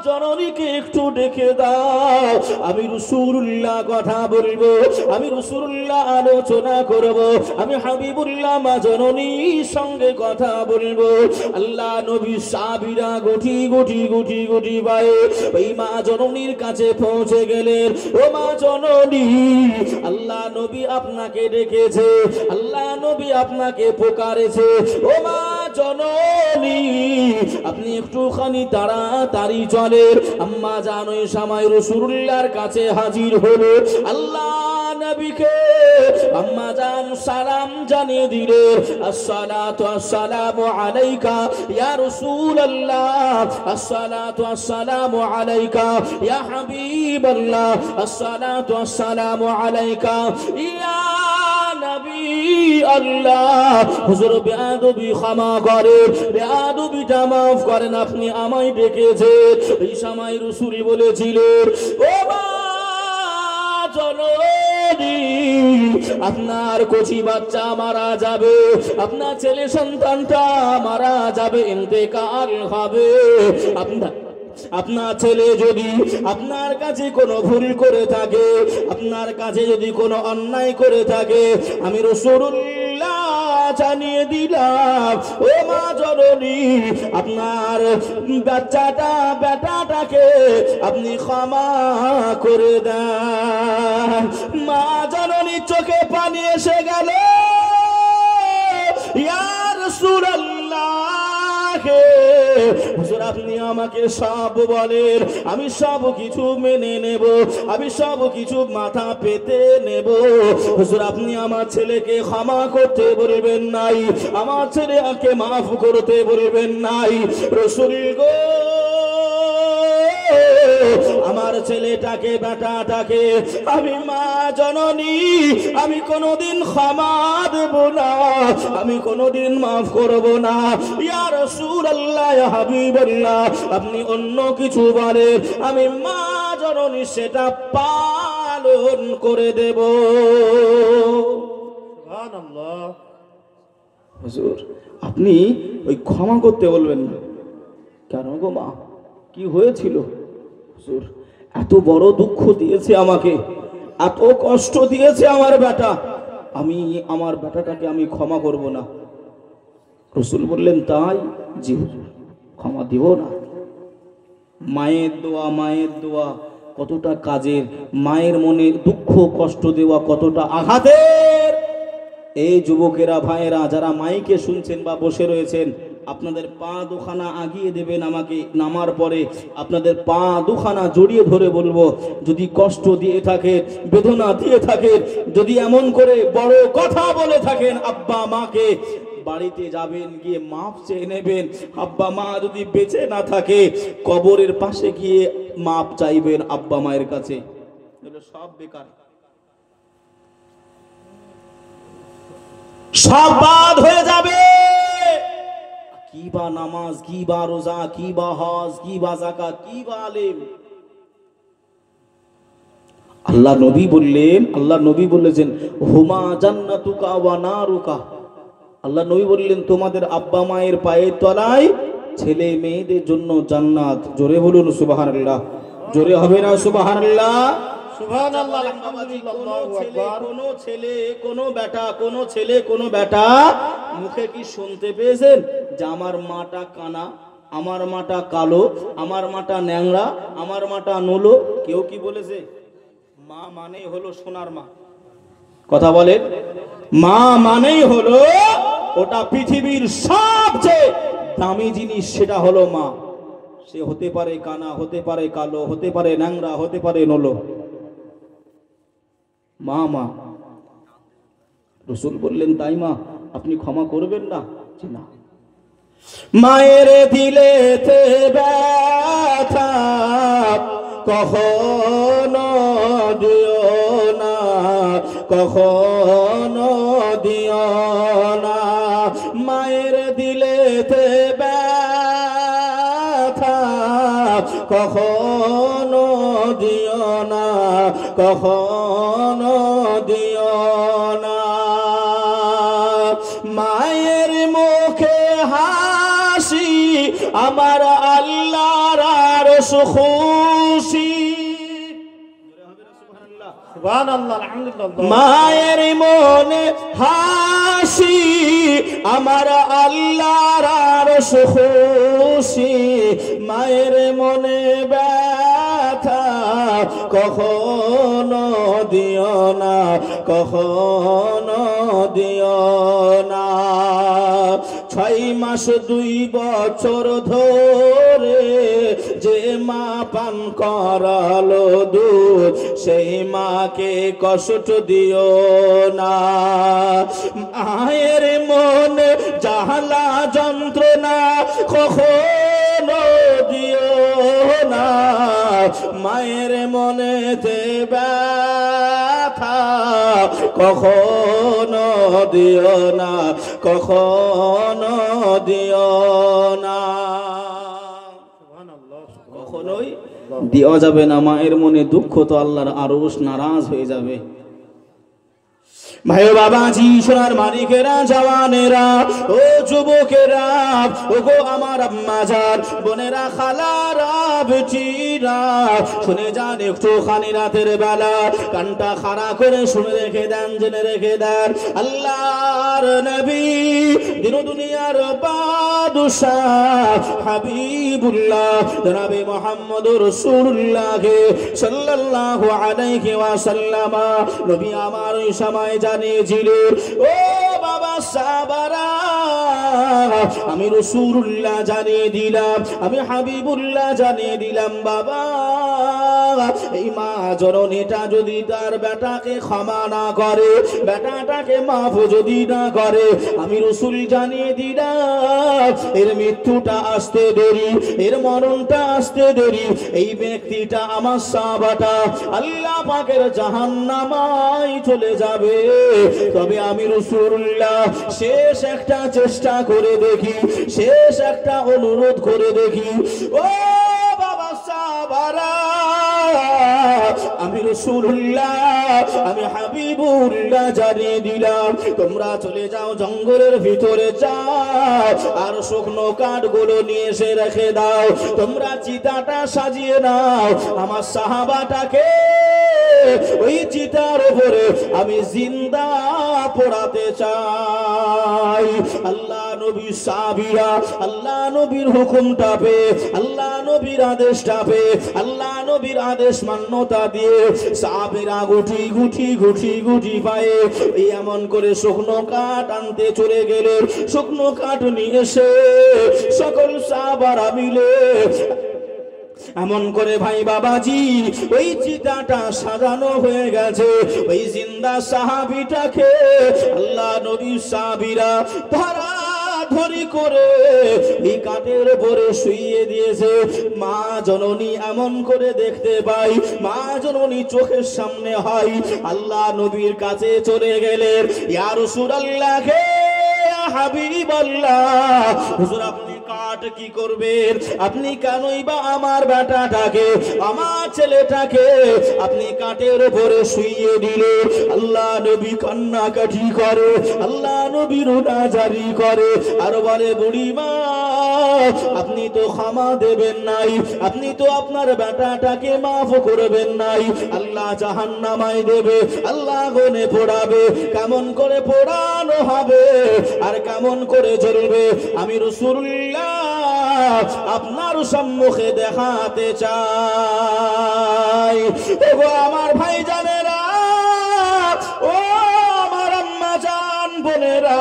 জননীকে একটু ডেকে দাও, আমি রাসূলুল্লাহ কথা বলবো, আমি রাসূলুল্লাহ আলোচনা করব, আমি হাবিবুল্লাহ মা জননীর সঙ্গে কথা বলবো। আল্লাহ নবী সাহাবীরা গুটি পায়ে ওই মা জননীর কাছে পৌঁছে গেলেন। ও মা জননী, আল্লাহ নবী আপনাকে ডেকেছে, আল্লাহ নবী আপনাকে পুকারেছে। ও মা জননী আপনি একটুখানি তাড়াতাড়ি চলেন। আম্মা জান ওই সময় রাসূলুল্লাহর কাছে হাজির হলো। আল্লাহ নবীকে আম্মা জান সালাম জানিয়ে দিলেন, আসসালাতু আসসালামু আলাইকা ইয়া রাসূলুল্লাহ, আসসালাতু আসসালামু আলাইকা ইয়া হাবিবাল্লাহ, আসসালাতু আসসালামু আলাইকা ইয়া নবী আল্লাহ। হুজুর বেয়াদবি ক্ষমা করেন, বেয়াদবিটা মাফ করেন, আপনি আমায় ডেকেছেন। এই সময় রাসূল বলেছিলেন, ও মা জননী আপনার কচি বাচ্চা মারা যাবে, আপনার ছেলে সন্তানটা মারা যাবে, ইন্তেকাল হবে। আপনার ছেলে যদি আপনার কাছে কোনো ভুল করে থাকে, আপনার কাছে যদি কোনো অন্যায় করে থাকে, আমি রাসূলুল্লাহ জানিয়ে দিলাম, ও মা জননী আপনার বেটাটাকে আপনি ক্ষমা করে দেন। মা জননীর চোখে পানি এসে গেল। ইয়া রাসূলুল্লাহ, হুজুর আপনি আমাকে সব বলেন, আমি সব কিছু মেনে নেব, আমি সব কিছু মাথা পেতে নেব। হুজুর আপনি আমার ছেলেকে ক্ষমা করতে বলবেন নাই, আমার ছেলেকে মাফ করতে বলবেন নাই। রাসূল গো, আমার ছেলেটাকে বেটাটাকে আমি মা জননী আমি কোনোদিন ক্ষমা দেব না, আমি কোনোদিন মাফ করব না। ইয়া রাসূলুল্লাহ, ইয়া হাবিবাল্লাহ, আপনি অন্য কিছু বলেন, আমি মা জননী সেটা পালন করে দেব। সুবহানাল্লাহ। হুজুর আপনি ওই ক্ষমা করতে বলবেন না কেন গো মা, কি হয়েছিল? হুজুর এত বড় দুঃখ দিয়েছে আমাকে, এত কষ্ট দিয়েছে আমার বেটা, আমি আমার বেটাটাকে আমি ক্ষমা করব না। রাসূল বললেন, তাই? জি হুজুর, ক্ষমা দিব না। মায়ের দোয়া কতটা কাজের, মায়ের মনে দুঃখ কষ্ট দেওয়া কতটা আঘাতের। এই যুবকেরা ভাইয়েরা যারা মাইকে শুনছেন বা বসে রয়েছেন, আপনাদের পা দুখানা আগিয়ে দেবেন আমাকে নামার পরে, আপনাদের পা দুখানা জড়িয়ে ধরে বলবো, যদি কষ্ট দিয়ে থাকে, বেদনা দিয়ে থাকে, যদি এমন করে বড় কথা বলে থাকেন আব্বা মাকে, বাড়িতে যাবেন, গিয়ে মাপ চেয়ে নেবেন। আব্বা মা যদি বেঁচে না থাকে, কবরের পাশে গিয়ে মাপ চাইবেন আব্বা মায়ের কাছে। সব বেকার, সব বাদ হয়ে যাবে। কি বা নামাজ, কি বা রোজা, কি বা হজ, কি বা যাকাত, কি বা আলেম। আল্লাহ নবী বললেন হুমা জান্নাতুকা ওয়া নারুকা। আল্লাহ নবী বললেন, তোমাদের আব্বা মায়ের পায়ের তলায় ছেলে মেয়েদের জন্য জান্নাত। জোরে বলুন সুবহানাল্লাহ, জোরে হবে না সুবহানাল্লাহ? সুবহানাল্লাহ, আলহামদুলিল্লাহ, আল্লাহু আকবার। কোন ছেলে কোন বেটা মুখে কি শুনতে পেয়েছেন যে আমার মাটা কানা, আমার মাটা কালো, আমার মাটা ন্যাংরা, আমার মাটা নলো? কেউ কি বলেছে? মা মানেই হলো সোনার মা। কথা বলেন, মা মানেই হলো ওটা পৃথিবীর সবচেয়ে দামি জিনিস, সেটা হলো মা। সে হতে পারে কানা, হতে পারে কালো, হতে পারে ন্যাংরা, হতে পারে নলো, মা মা। রাসূল বললেন, তাই মা আপনি ক্ষমা করবেন না? না। মায়ের দিলেতে ব্যথা কখনো দিও না, কখনো দিও না। মায়ের দিলেতে ব্যথা কখনো দিও না, কখনো দিও না। মায়ের মুখে হাসি আমার আল্লাহর আরশ খুশি। সুবহানাল্লাহ, আলহামদুলিল্লাহ। মায়ের মনে হাসি আমার আল্লাহর আরশ খুশি। মায়ের মনে ব্যথা কখনো দিও না, কখনো দিও না। 6 মাস 2 বছর ধরে যে মা পান করালো দুধ, সেই মাকে কষ্ট দিও না। মায়ের মনে জ্বালা যন্ত্রণা কখনো দিও না, মায়ের মনেতে ব্যথা কখনো দিও না, কখনো দিও না, কখনোই দেওয়া যাবে না। মায়ের মনে দুঃখ তো আল্লাহর আরশ নারাজ হয়ে যাবে। ভাই বাবাজি, সোনার মানিকেরা, জওয়ানেরা, ও যুবকেরা, ও গো আমার আম্মাজান, বোনেরা, খালারা, বেটিরা, শুনে যান একটুখানি রাতের বেলা, কানটা খাড়া করে শুনে রেখে দেন, জেনে রেখে দেন। আল্লাহর নবী, দিন দুনিয়ার বাদশাহ, হাবিবুল্লাহ জনাবে মুহাম্মদুর রাসূলুল্লাহ সাল্লাল্লাহু আলাইহি ওয়াসাল্লাম নবী আমার ওই সময় জানিয়েছিলেন, ও বাবা সাহাবারা, আমি রাসূলুল্লাহ জানিয়ে দিলাম, আমি হাবিবুল্লাহ জানিয়ে দিলাম, বাবা এই মা জননীটা যদি তার বেটাকে ক্ষমা না করে, বেটাটাকে মাফ যদি না করে, আমি রাসূল জানিয়ে দিলাম এর মৃত্যুটা আসতে দেরি, এর মরণটা আসতে দেরি, এই ব্যক্তিটা আমার সাহাবাটা আল্লাহ পাকের জাহান্নামায় চলে যাবে। তবে আমি রাসূলুল্লাহ শেষ একটা চেষ্টা করে দেখি, শেষ একটা অনুরোধ করে দেখি, ও বাবা সাহাবারা, আমি রাসূলুল্লাহ, আমি হাবিবুল্লাহ জানিয়ে দিলাম, তোমরা চলে যাও জঙ্গলের ভিতরে যাও, আর শুকনো কাঠগুলো নিয়ে এসে রেখে দাও, তোমরা চিতাটা সাজিয়ে নাও, আমার সাহাবাটাকে ওই চিতার উপরে আমি জিন্দা পোড়াতে চাই। আল্লাহ নবী সাহাবীরা আল্লাহ নবীর হুকুমটা পেয়ে, আল্লাহ নবীর আদেশটা পেয়ে, আল্লাহ নবীর আদেশ মান্যতা দিয়ে সাহাবীরা গুটি গুটি গুটি গুটি পায়ে এমন করে শুকনো কাঠ আনতে চলে গেলেন। শুকনো কাঠ নিয়ে এসে সকল সাহাবারা মিলে এমন করে ভাই বাবাজি ওই চিতাটা সাজানো হয়ে গেছে। ওই জিন্দা সাহাবীটাকে আল্লাহ নবী সাহাবীরা ধরা ধরি করে এই কাঠের উপরে শুইয়ে দিয়েছে। মা জননী এমন করে দেখতে পাই, মা জননী চোখের সামনে হয়। আল্লাহ নবীর কাছে চলে গেলেন, ইয়া রাসূলুল্লাহ, হে হাবিবাল্লাহ, হুজুর আপনি কাঠ কি করবেন? আপনি কেনই বা আমার বেটাটাকে, আমার ছেলেটাকে আপনি কাঠের উপরে শুইয়ে দিলেন? আল্লাহ নবী কান্নাকাটি করে, আল্লাহ নবী রোনাজারি করে আর বলে, বুড়িমা আপনি তো ক্ষমা দেবেন নাই, আপনি তো আপনার বেটাটাকে মাফ করবেন নাই, আল্লাহ জাহান্নামায় দেবে, আল্লাহ আগুনে পোড়াবে। কেমন করে পোড়ানো হবে আর কেমন করে জ্বলবে আমি রাসূলুল্লাহ আপনার সম্মুখে দেখাতে চাই। ওগো আমার ভাইজানেরা, ও আমার আম্মা জান বোনেরা,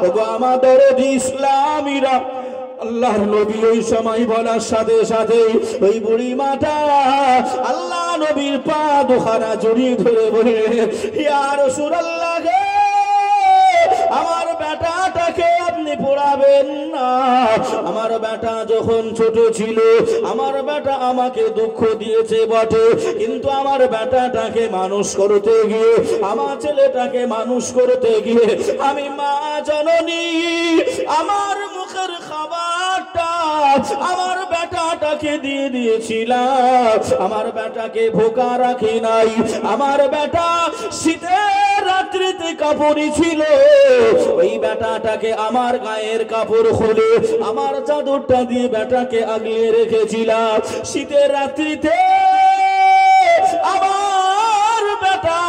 ওগো আমাদের ইসলামীরা, আল্লাহর নবী ওই সময় বলার সাথে সাথে ওই বুড়ি মাটা আল্লাহ নবীর পা দুখানা জড়িয়ে ধরে বললেন, ইয়া রাসূলুল্লাহ, আমার বেটাটাকে আপনি পোড়াবেন না। আমার বেটা যখন ছোট ছিল, আমার বেটা আমাকে দুঃখ দিয়েছে বটে, কিন্তু আমার বেটাটাকে মানুষ করতে গিয়ে, আমার ছেলেটাকে মানুষ করতে গিয়ে আমি মা জননী আমার মুখের খাবারটা আমার বেটাটাকে দিয়ে দিয়েছিলাম। আমার বেটাকে ভোকা রাখি নাই। আমার বেটা শীতের রাত্রিতে কাপড়ই ছিল, ওই বেটাটাকে আমার গায়ের কাপড় খুলে আমার চাদরটা দিয়ে বেটাকে আগলে রেখেছিলাম। শীতের রাত্রিতে আমার বেটা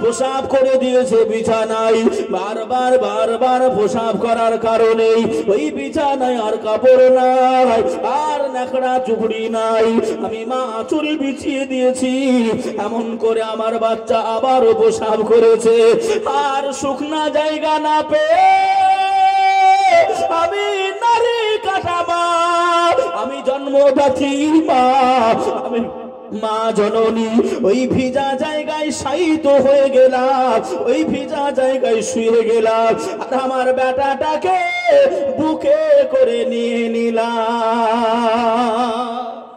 প্রসাব করে দিয়েছে বিছানায়, বারবার বারবার প্রসাব করার কারণে ওই বিছানায় আর কাপড় নাই, আর ন্যাকড়া চুপড়ি নাই। আমি মা আঁচল বিছিয়ে দিয়েছি, এমন করে আমার বাচ্চা আবারও প্রসাব করেছে। আর শুকনা জায়গা না পেয়ে গর্ভদাত্রীর মা, আমি মা জননী ওই ভিজা জায়গায় শায়িত হয়ে গেলাম, ওই ভিজা জায়গায় শুয়ে গেলাম, আর আমার বেটাটাকে বুকে করে নিয়ে নিলাম।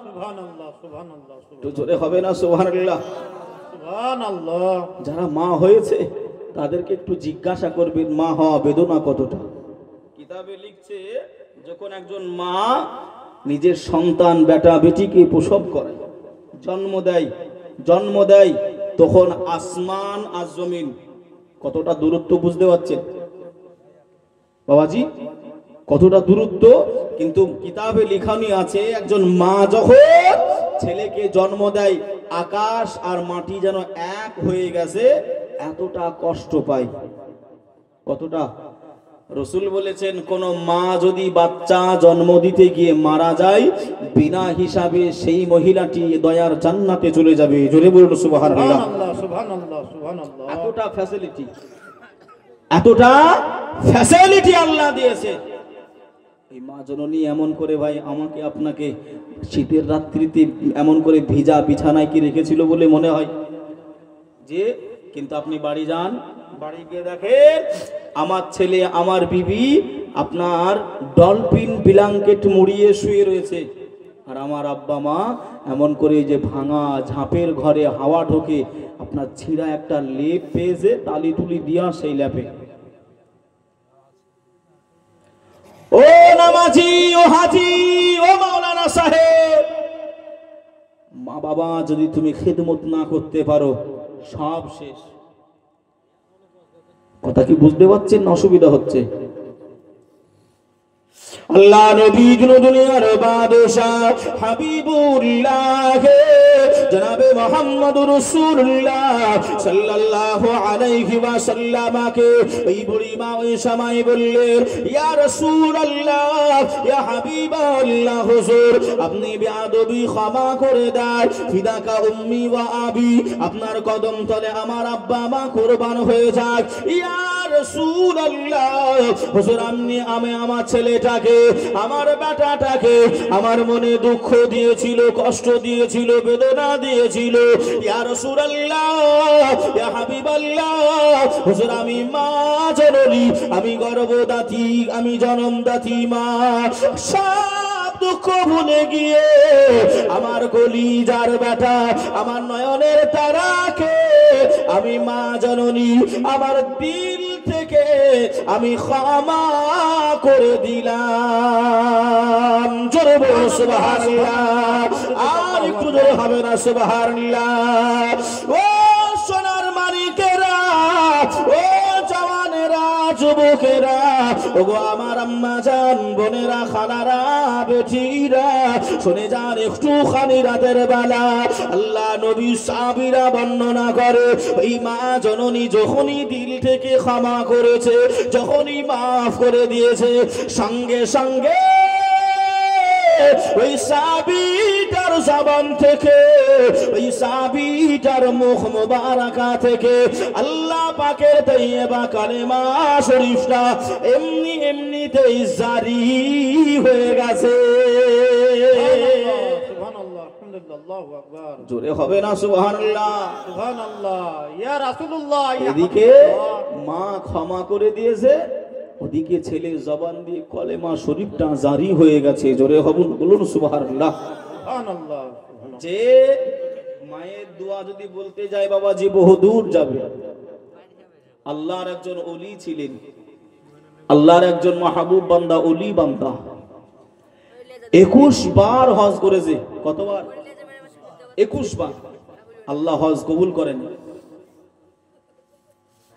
সুবহানাল্লাহ, সুবহানাল্লাহ, একটু জোরে হবে না সুবহানাল্লাহ? সুবহানাল্লাহ। যারা মা হয়েছে তাদেরকে একটু জিজ্ঞাসা করবেন মা হওয়া বেদনা কতটা। কিতাবে লিখছে যখন একজন মা নিজের সন্তান বেটা বেটিকে প্রসব করে, জন্ম দেয় তখন আসমান আর জমিন কতটা দূরত্ব বুঝতে পারছেন বাবাজি? কতটা দূরত্ব। কিন্তু কিতাবে লিখানি আছে একজন মা যখন ছেলেকে জন্ম দেয় আকাশ আর মাটি যেন এক হয়ে গেছে, এতটা কষ্ট পায়। কতটা? রসুল বলেছেন কোন মা যদি বাচ্চা জন্ম দিতে গিয়ে মারা যায়, বিনা হিসাবে সেই মহিলাটি দয়ার জান্নাতে চলে যাবে। জোরে বলুন সুবহানাল্লাহ। সুবহানাল্লাহ, সুবহানাল্লাহ। এতটা ফ্যাসিলিটি আল্লাহ দিয়েছে। এই মা জননী এমন করে ভাই আমাকে আপনাকে শীতের রাত্রিতে এমন করে ভিজা বিছানায় কি রেখেছিল বলে মনে হয় যে, কিন্তু আপনি বাড়ি যান, বাড়ি গিয়ে দেখেন আমার ছেলে আমার বিবি আপনার ডলফিন ব্ল্যাঙ্কেট মুড়িয়ে শুয়ে রয়েছে, আর আমার আব্বা মা এমন করে যে ভাঙা ঝাঁপের ঘরে হাওয়া ঢোকে আপনার ছিঁড়া একটা লেপ পেয়েছে টালি টুলি দিয়া সেই লেপে। ও নামাজি, ও হাজি, ও মাওলানা সাহেব, মা বাবা যদি তুমি খেদমত না করতে পারো সব শেষ। কথা কি বুঝতে পারছেন? অসুবিধা হচ্ছে। আল্লাহ নবী দুনিয়ার বাদশাহ হাবিবুল্লাহ জনাবে মুহাম্মদুর রাসূলুল্লাহ সাল্লাল্লাহু আলাইহি ওয়াসাল্লামকে ওই বুড়ি মা ওই সময় বললেন, ইয়া রাসূলুল্লাহ, ইয়া হাবিবাল্লাহ, হুজুর আপনি বেয়াদবি ক্ষমা করে দেন, ফিদাকা উম্মি ওয়া আবি, আপনার কদম তলে আমার আব্বা মা কুরবান হয়ে যাক। ইয়া রাসূলুল্লাহ, হুজুর আমি আমার ছেলেটাকে আমার বেটাটাকে আমার মনে দুঃখ দিয়েছিল, কষ্ট দিয়েছিল, বেদনা দিয়েছিল। ইয়া রাসূলুল্লাহ, ইয়া হাবিবাল্লাহ, হুজুর আমি মা জননী, আমি গর্ভদাত্রী, আমি জনমদাত্রী মা, সব দুঃখ ভুলে গিয়ে আমার কলিজার বেটা, আমার নয়নের তারাকে আমি মা জননী আমার দিল থেকে আমি ক্ষমা করে দিলাম। জোরে বলো সুবহানাল্লাহ। আর একটু জোরে হবে না সুবহানাল্লাহ? ও সোনার মানিকেরা, ও জওয়ানেরা, যুবকেরা, ওগো আমার আম্মা জান, বোনেরা, খালারা, বেটিরা, শুনে যান একটুখানি রাতের বেলা আল্লাহ নবী সাহাবীরা বর্ণনা করে ওই মা জননী যখনই দিল থেকে ক্ষমা করেছে, যখনই মাফ করে দিয়েছে, সঙ্গে সঙ্গে ওই সাহাবীটার জবান থেকে, ওই সাহাবীটার মুখ মুবারাকা থেকে আল্লাহ পাকের তাইয়্যিবা কালেমা শরীফটা এমনি এমনিতেই জারি হয়ে গেছে। সুবহানাল্লাহ, আলহামদুলিল্লাহ, আল্লাহু আকবার। জোরে হবে না সুবহানাল্লাহ? সুবহানাল্লাহ। ইয়া রাসূলুল্লাহ, এদিকে মা ক্ষমা করে দিয়েছে, ওদিকে ছেলে জবান দিয়ে কলেমা শরীফটা জারি হয়ে গেছে। জোরে হবুন বলুন সুবহানাল্লাহ। সুবহানাল্লাহ। যে মায়ের দোয়া যদি বলতে যায় বাবাজি বহু দূর যাবে। আল্লাহর একজন ওলি ছিলেন, আল্লাহর একজন মাহবুব বান্দা, ওলি বান্দা, 21 বার হজ করেছে। কতবার? 21 বার। আল্লাহ হজ কবুল করেন,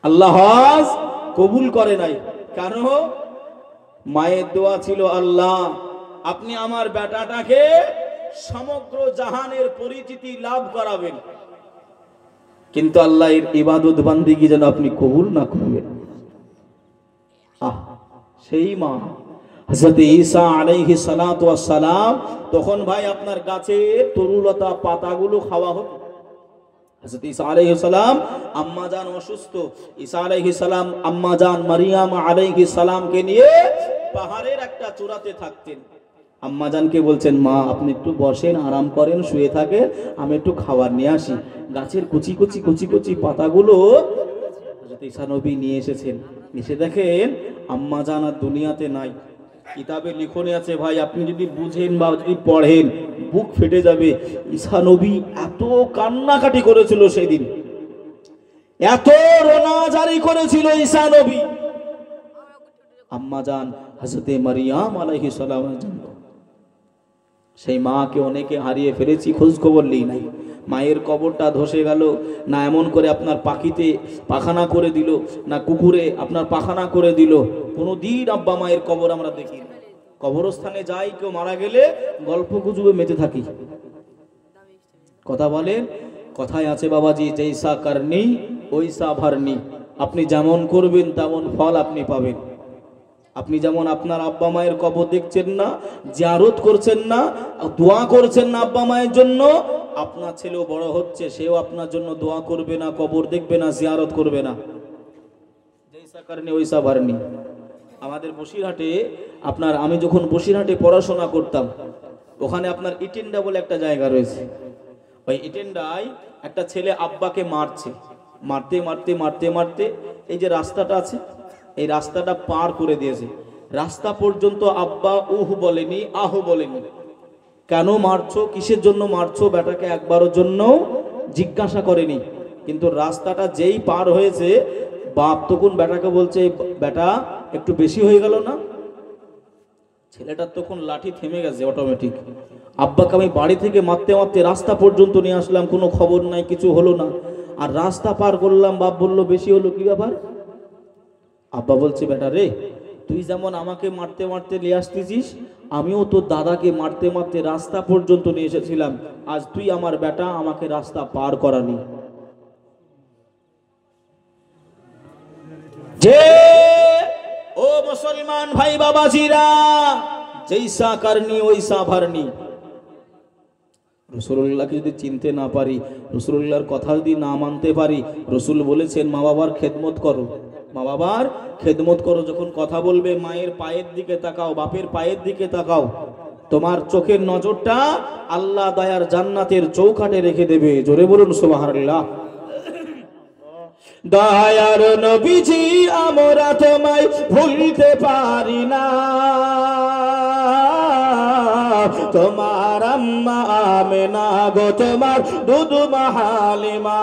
আল্লাহ হজ কবুল করে নাই। কারণ মায়ের দোয়া ছিল, আল্লাহ আপনি আমার বেটাটাকে সমগ্র জাহানের পরিচিতি লাভ করাবেন, কিন্তু আল্লাহ এর ইবাদত বান্দিগি যেন আপনি কবুল না করবেন। সেই মা হযরত ঈসা আলাইহিস সালাতু ওয়াস সালাম, তখন ভাই আপনার গাছের তরুলতা পাতাগুলো খাওয়া হতো। হযরত ঈসা আলাইহিস সালাম আম্মা জান অসুস্থ, ঈসা আলাইহিস সালাম আম্মা জান মারিয়াম আলাইহিস সালামকে নিয়ে পাহাড়ের একটা চূড়াতে থাকতেন। আম্মাজানকে বলছেন, মা আপনি একটু বসেন, আরাম করেন, শুয়ে থাকেন, আমি একটু খাবার নিয়ে আসি। গাছের কুচি কুচি কুচি কুচি পাতাগুলো হযরত ঈসা নবী নিয়ে এসেছেন। এসে দেখেন আম্মাজান আর দুনিয়াতে নাই। কিতাবে লিখনে আছে ভাই, আপনি যদি বুঝেন বা যদি পড়েন বুক ফেটে যাবে। ঈসা নবী এত কান্নাকাটি করেছিল সেদিন, এত রোনাজারি করেছিল ঈসা নবী আম্মাজান হযরতে মারিয়াম আলাইহিস সালামের জন্য। সেই মাকে অনেকে হারিয়ে ফেলেছি, খোঁজ খবর নেই নাই। মায়ের কবরটা ধসে গেল, না এমন করে আপনার পাখিতে পাখানা করে দিল, না কুকুরে আপনার পাখানা করে দিল। কোনো দিন আব্বা মায়ের কবর আমরা দেখি না। কবরস্থানে যাই, কেউ মারা গেলে গল্প গুজবে মেতে থাকি। কথা বলেন, কথায় আছে বাবাজি, জৈসা করনি ওইসা ভরনি। আপনি যেমন করবেন তেমন ফল আপনি পাবেন। আপনি যেমন আপনার আব্বা মায়ের কবর দেখছেন না, জিয়ারত করছেন না, দোয়া করছেন না আব্বা মায়ের জন্য, আপনার ছেলেও বড় হচ্ছে, সেও আপনার জন্য দোয়া করবে না, কবর দেখবে না, জিয়ারত করবে না। জৈসা করনি ওইসা ভরনি। আমাদের বসিরহাটে আপনার, আমি যখন বসিরহাটে পড়াশোনা করতাম, ওখানে আপনার ইটেন্ডা বলে একটা জায়গা রয়েছে। ওই ইটেন্ডায় একটা ছেলে আব্বাকে মারছে, মারতে মারতে মারতে মারতে এই যে রাস্তাটা আছে, এই রাস্তাটা পার করে দিয়েছে। রাস্তা পর্যন্ত আব্বা উহ বলেনি, আহ বলেনি। কেন মারছো, কিসের জন্য মারছো, বেটাকে একবারের জন্য জিজ্ঞাসা করেনি। কিন্তু রাস্তাটা যেই পার হয়েছে, বাপ তখন বেটাকে বলছে, বেটা একটু বেশি হয়ে গেল না। ছেলেটার তখন লাঠি থেমে গেছে অটোমেটিক। আব্বাকে আমি বাড়ি থেকে মারতে মারতে রাস্তা পর্যন্ত নিয়ে আসলাম, কোনো খবর নাই, কিছু হলো না। আর রাস্তা পার করলাম, বাপ বলল বেশি হলো, কি ব্যাপার? আব্বা বলছে, বেটা রে, তুই যেমন আমাকে মারতে মারতে নিয়ে আসতেছিস, আমিও তোর দাদাকে মারতে মারতে রাস্তা পর্যন্ত নিয়ে এসেছিলাম। আজ তুই আমার বেটা, আমাকে রাস্তা পার করানি। যে ও মুসলমান ভাই বাবাজিরা, জৈসা করনি ওইসা ভরনি। রসুল্লাহকে যদি চিনতে না পারি, রসুল্লাহর কথা যদি না মানতে পারি, রসুল বলেছেন মা বাবার খেদমত করো, মা বাবার খেদমত করো। যখন কথা বলবে মায়ের পায়ের দিকে তাকাও, বাপের পায়ের দিকে তাকাও, তোমার চোখের নজরটা আল্লাহ দয়ার জান্নাতের চৌকাঠে রেখে দেবে। জোরে বলুন সুবহানাল্লাহ। দয়ার নবীজি আমরা তোমায় ভুলতে পারি না, তোমার আম্মা আমেনা গো, তোমার দুধু হালিমা,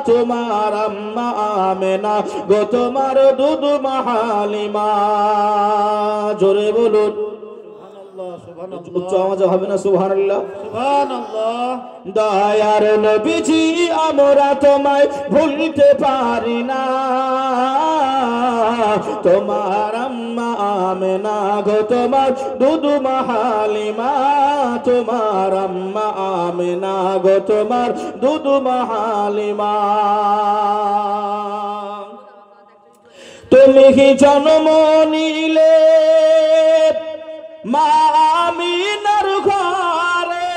তোমার আম্মা আমেনা গো, তোমার দুধু হালিমা। জোরে বলুন উচ্চ আওয়াজে হবে না সুবহানাল্লাহ? সুবহানাল্লাহ। দয়ার নবীজি আমরা তোমায় ভুলতে পারি না, তোমার আম্মা আমেনা গো, তোমার দুধু হালিমা, তোমার আম্মা আমেনা গো, তোমার দুধু হালিমা। তুমি কি জন্ম নিলে মা আমিনার ঘরে,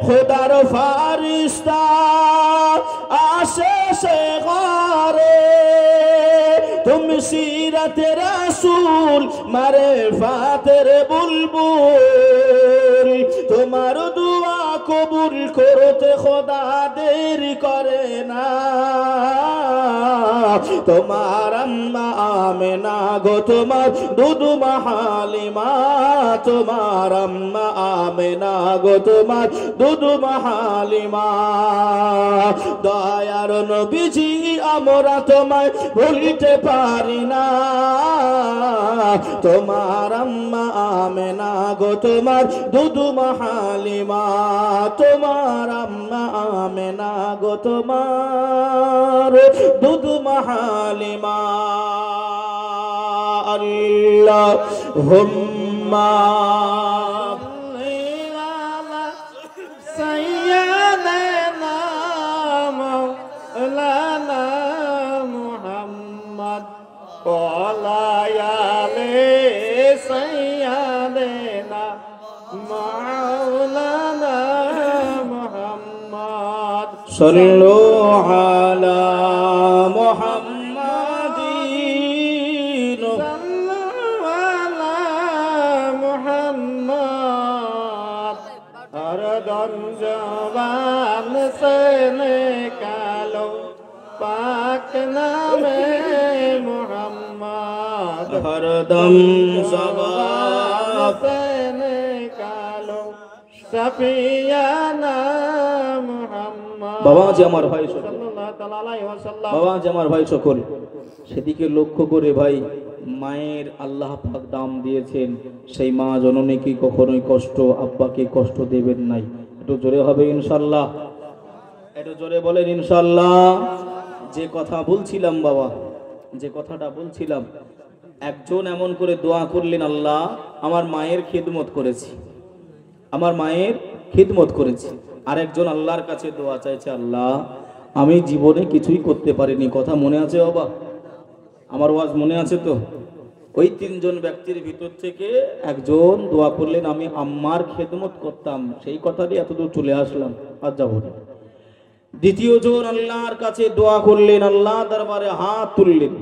খোদার ফারিস্তা আসে সে ঘরে। তুমি সিরাতে রাসূল মারিফাতের বুলবুল, তোমার দুয়া কবুল করতে খোদা দেরি করে না। তোমার আম্মা আমেনা গো, তোমার দুধু হালিমা, তোমার আম্মা আমেনা গো, তোমার দুধু হালিমা। দয়ার নবীজি আমরা তোমায় ভুলতে পারি না, তোমার আম্মা আমেনা গো, তোমার দুধু হালিমা, তোমার আম্মা আমেনা গো, তোমার দুধু হালিমা। আল্লাহুম্মা সাইয়্যিদানা মাওলানা মুহাম্মদ ওয়া আলি সাইয়্যিদানা মাওলানা মুহাম্মদ। সাল্লু আলা মুহাম্মাদিন, সাল্লু निकालो पाक नामे मोहम्मद हरदम सवाब से निकालो सफियाना मोहम्मद বাবা যে আমার ভাই সকল, সাল্লাল্লাহু তাআলা আলাইহি ওয়াসাল্লাম। বাবা যে আমার ভাই সকল, সেদিকে লক্ষ্য করে ভাই, মায়ের আল্লাহ পাক দাম দিয়েছেন, সেই মা জননীকে কখনোই কষ্ট, আব্বাকে কষ্ট দেবেন নাই। একটু জোরে হবে ইনশাল্লাহ, একটু জোরে বলেন ইনশাল্লাহ। যে কথা বলছিলাম বাবা, যে কথাটা বলছিলাম, একজন এমন করে দোয়া করলেন, আল্লাহ আমার মায়ের খিদমত করেছি, আমার মায়ের খিদমত করেছি। আরেকজন আল্লাহর কাছে দোয়া চাইছে, আল্লাহ আমি জীবনে কিছুই করতে পারিনি। কথা মনে আছে বাবা? আমার ওয়াজ মনে আছে তো? ওই তিনজন ব্যক্তির ভিতর থেকে একজন দোয়া করলেন, আমি আম্মার খেদমত করতাম, সেই কথাটি এতদূর চলে আসলাম, আর যাবো না। দ্বিতীয় জন আল্লাহর কাছে দোয়া করলেন, আল্লাহ দরবারে হাত তুললেন,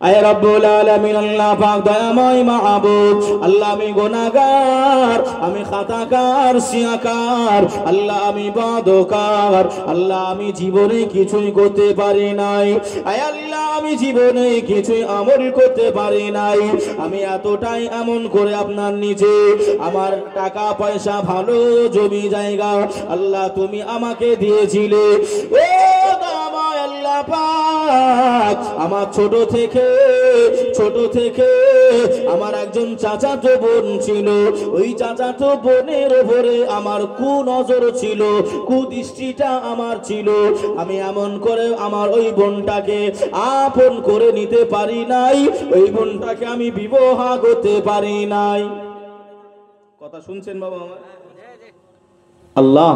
আয় রব্বুল আলামিন, আল্লাহ পাক দয়াময় মাহবুব, আল্লাহ আমি গুনাহগার, আমি খাতাকার, সিয়াকার, আল্লাহ আমি বাদকার, আল্লাহ আমি জীবনে কিছুই করতে পারি নাই, আয় আল্লাহ আমি জীবনে কিছুই আমল করতে পারি নাই। আমি এতটাই এমন করে আপনার নিচে, আমার টাকা পয়সা ভালো জমি জায়গা আল্লাহ তুমি আমাকে দিয়েছিলে, ও দয়াময় আল্লাহ পাক, আমার ছোট থেকে আমার একজন চাচাতো বোন ছিল, ওই চাচাতো বোনের উপরে আমার কুনজর ছিল, কুদৃষ্টিটা আমার ছিল। আমি এমন করে আমার ওই বোনটাকে আপন করে নিতে পারি নাই, ওই বোনটাকে আমি বিবাহ করতে পারি নাই। কথা শুনছেন বাবা আমার? আল্লাহ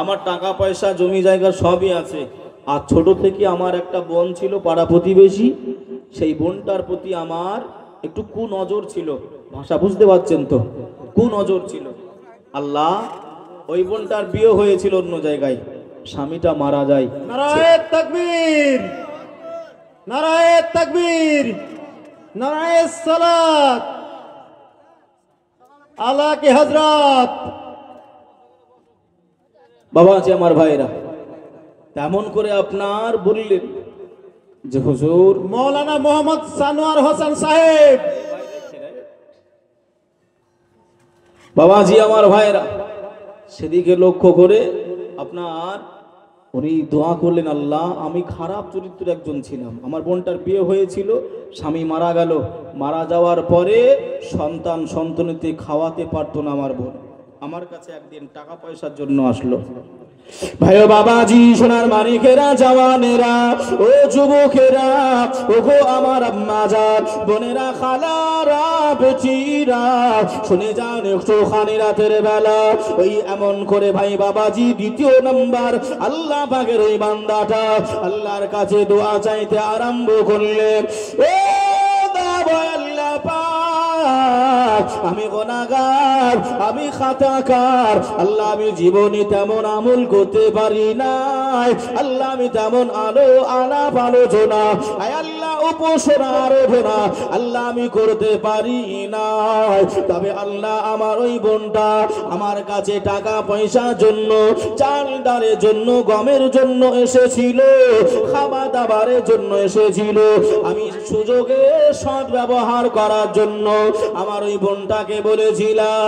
আমার টাকা পয়সা জমি জায়গা সবই আছে, আর ছোট থেকে আমার একটা বোন ছিল পাড়া প্রতিবেশী, সেই বোনটার প্রতি আমার একটু কুনজর ছিল। ভাষা বুঝতে পারছেন তো? কুনজর ছিল। আল্লাহ ওই বোনটার বিয়ে হয়েছিল অন্য জায়গায়, স্বামীটা মারা যায়। নারায়ে তাকবীর, নারায়ে তাকবীর, নারায়ে সালাত আলা কি হযরত। বাবা আছে আমার ভাইরা, তেমন করে আপনার বললেন যে হুজুর, মৌলানা মোহাম্মদ সানোয়ার হোসেন সাহেব, বাবাজি আমার ভাইরা, সেদিকে লক্ষ্য করে আপনার উনি দোয়া করলেন, আল্লাহ আমি খারাপ চরিত্রের একজন ছিলাম, আমার বোনটার বিয়ে হয়েছিল, স্বামী মারা গেল, মারা যাওয়ার পরে সন্তানতে খাওয়াতে পারতো না আমার বোন, আমার কাছে একদিন টাকা পয়সার জন্য আসলো। ভাই বাবাজি, সোনার মানিকেরা, জওয়ানেরা, ও যুবকেরা, ও গো আমার আম্মা জান, বোনেরা, খালারা, বেটিরা, শুনে যান একটু খানি রাতের বেলা, ওই এমন করে ভাই বাবাজি দ্বিতীয় নাম্বার আল্লাহ পাকের ওই বান্দাটা আল্লাহর কাছে দোয়া চাইতে আরম্ভ করলেন, ও দাওয়া আল্লাহ পাক, আমি গুনাহগার, আমি খাতাকার, আল্লাহ আমি জীবনে তেমন আমল করতে পারি নাই, আল্লাহ আমি তেমন আলাপ আলোচনা, আয় আল্লাহ উপাসনা আরাধনা আল্লাহ আমি করতে পারি নাই। তবে আল্লাহ আমার ওই বোনটা আমার কাছে টাকা পয়সার জন্য, চাল ডালের জন্য, গমের জন্য এসেছিল, খাবার দাবারের জন্য এসেছিল, আমি সুযোগে সৎ ব্যবহার করার জন্য আমার ওই বোনটাকে বলেছিলাম,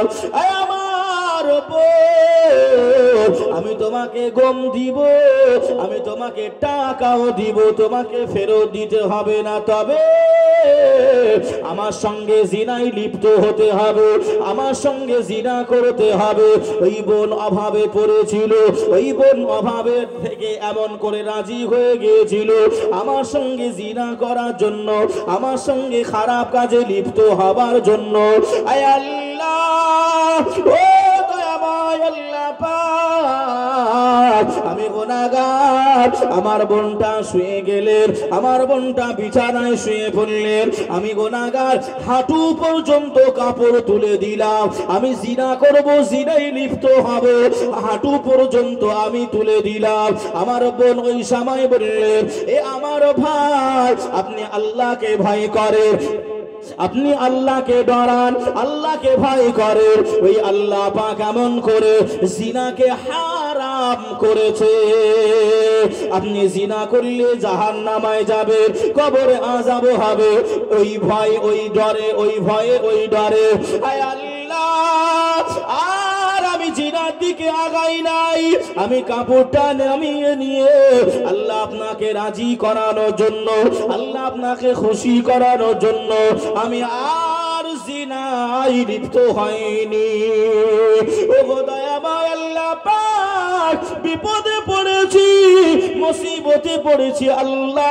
আমার বোন, আমি তোমাকে গম দিব, আমি তোমাকে টাকাও দিব, তোমাকে ফেরত দিতে হবে না, তবে আমার সঙ্গে জিনায় লিপ্ত হতে হবে, আমার সঙ্গে জিনা করতে হবে। ওই বোন অভাবে পড়েছিল, ওই বোন অভাবে থেকে এমন করে রাজি হয়ে গিয়েছিল আমার সঙ্গে জিনা করার জন্য, আমার সঙ্গে খারাপ কাজে লিপ্ত হবার জন্য। আয় আল্লাহ, ও দয়াময় আল্লাহ পাক, আমি গুনাহগার, আমার বোনটা শুয়ে গেলেন, আমার বোনটা বিছানায় শুয়ে পড়লেন, আমি গুনাহগার, হাঁটু পর্যন্ত কাপড় তুলে দিলাম, আমি জিনা করব, জিনায় লিপ্ত হব, হাঁটু পর্যন্ত আমি তুলে দিলাম। আমার বোন ওই সময় বললেন, এ আমার ভাই, আপনি আল্লাহকে ভয় করেন, আপনি আল্লাহকে ডরান, আল্লাহকে ভয় করেন, ওই আল্লাহ পাক এমন করে জিনাকে হারাম হারাম করেছে। আপনি জিনা করলে জাহান্নামায় যাবে, কবরে আযাব হবে, ওই ভয় ওই ডরে, ওই ভয়ে ওই ডরে আয় আল্লাহ আর আমি জিনার দিকে আগাই নাই। আমি কাপড়টা নামিয়ে নিয়ে আল্লাহ আপনাকে রাজি করানোর জন্য, আল্লাহ আপনাকে খুশি করানোর জন্য আমি আর জিনায় লিপ্ত হয়নি। ও দয়াময় আল্লাহ পাক, বিপদে পড়েছি, মুসিবতে পড়েছি আল্লাহ।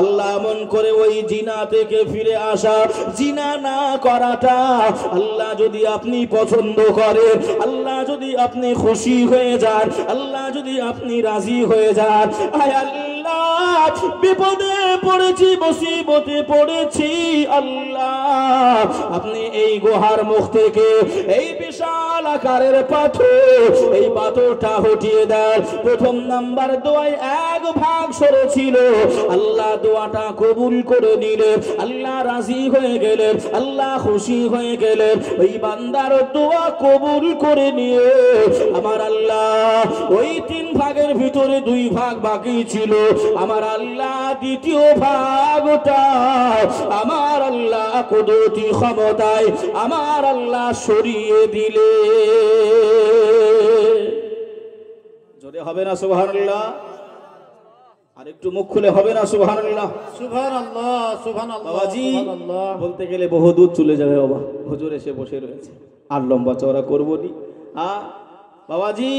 আল্লাহ মন করে ওই জিনা থেকে ফিরে আসা, জিনা না করাটা আল্লাহ যদি আপনি পছন্দ করেন, আল্লাহ যদি আপনি খুশি হয়ে যান, আল্লাহ যদি আপনি রাজি হয়ে যান, আয় আল্লাহ বিপদে পড়েছি, মুসিবতে পড়েছি আল্লাহ, আপনি এই গুহার মুখ থেকে এই বিশাল আকারের পাথর, এই পাথরটা হটিয়ে দেন। প্রথম নাম্বার দোয়ায় এক ভাগ সরেছিল, আল্লাহ দোয়াটা কবুল করে নিলেন, আল্লাহ রাজি হয়ে গেলেন, আল্লাহ খুশি হয়ে গেলেন। ওই বান্দার দোয়া কবুল করে নিয়ে আমার আল্লাহ ওই 3 ভাগের ভিতরে 2 ভাগ বাকি ছিল, আমার আল্লাহ দ্বিতীয় ভাগটা আমার আল্লাহ কুদরতি ক্ষমতায় আমার আল্লাহ সরিয়ে দিলে। জোরে হবে না সুবহানাল্লাহ? আর একটু মুখ খুলে হবে না সুবহানাল্লাহ? সুবহানাল্লাহ, সুবহানাল্লাহ, বাবাজি সুবহানাল্লাহ। বলতে গেলে বহু দূর চলে যাবে বাবা, হুজুর এসে বসে রয়েছে, আর লম্বা চওড়া করবো নি। বাবাজি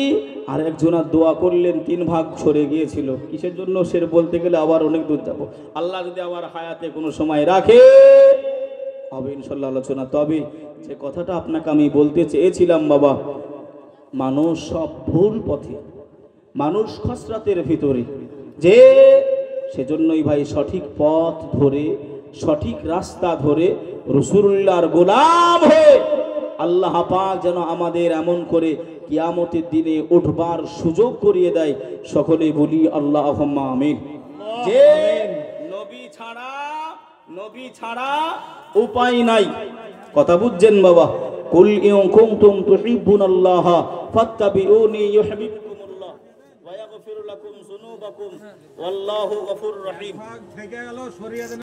আর একজনের দোয়া করলেন, 3 ভাগ সরে গিয়েছিল, কিসের জন্য সে বলতে গেলে আবার অনেক দূর যাব। আল্লাহ যদি আমার হায়াতে কোনো সময় রাখে হবে ইনশাল্লাহ আলোচনা। তবে যে কথাটা আপনাকে আমি বলতে চেয়েছিলাম বাবা, মানুষ সব ভুল পথে, মানুষ খসরাতের ভিতরে, যে সেজন্যই ভাই সঠিক পথ ধরে, সঠিক রাস্তা ধরে রাসূলুল্লাহর গোলাম হয়ে আল্লাহ পাক যেন আমাদের এমন করে কিয়ামতের দিনে উঠবার সুযোগ করিয়ে দেয়। সকলে বলি আল্লাহুম্মা আমিন। যে নবী ছাড়া উপায় নাই, কথা বুঝছেন বাবা? কুল ইন কুনতুম তুহিব্বুনাল্লাহ ফাত্তাবিউনি ইউহিব্বুকুমুল্লাহ ওয়া ইয়াগফির লাকুম যুনুবাকুম ওয়াল্লাহু গফুরুর রহিম।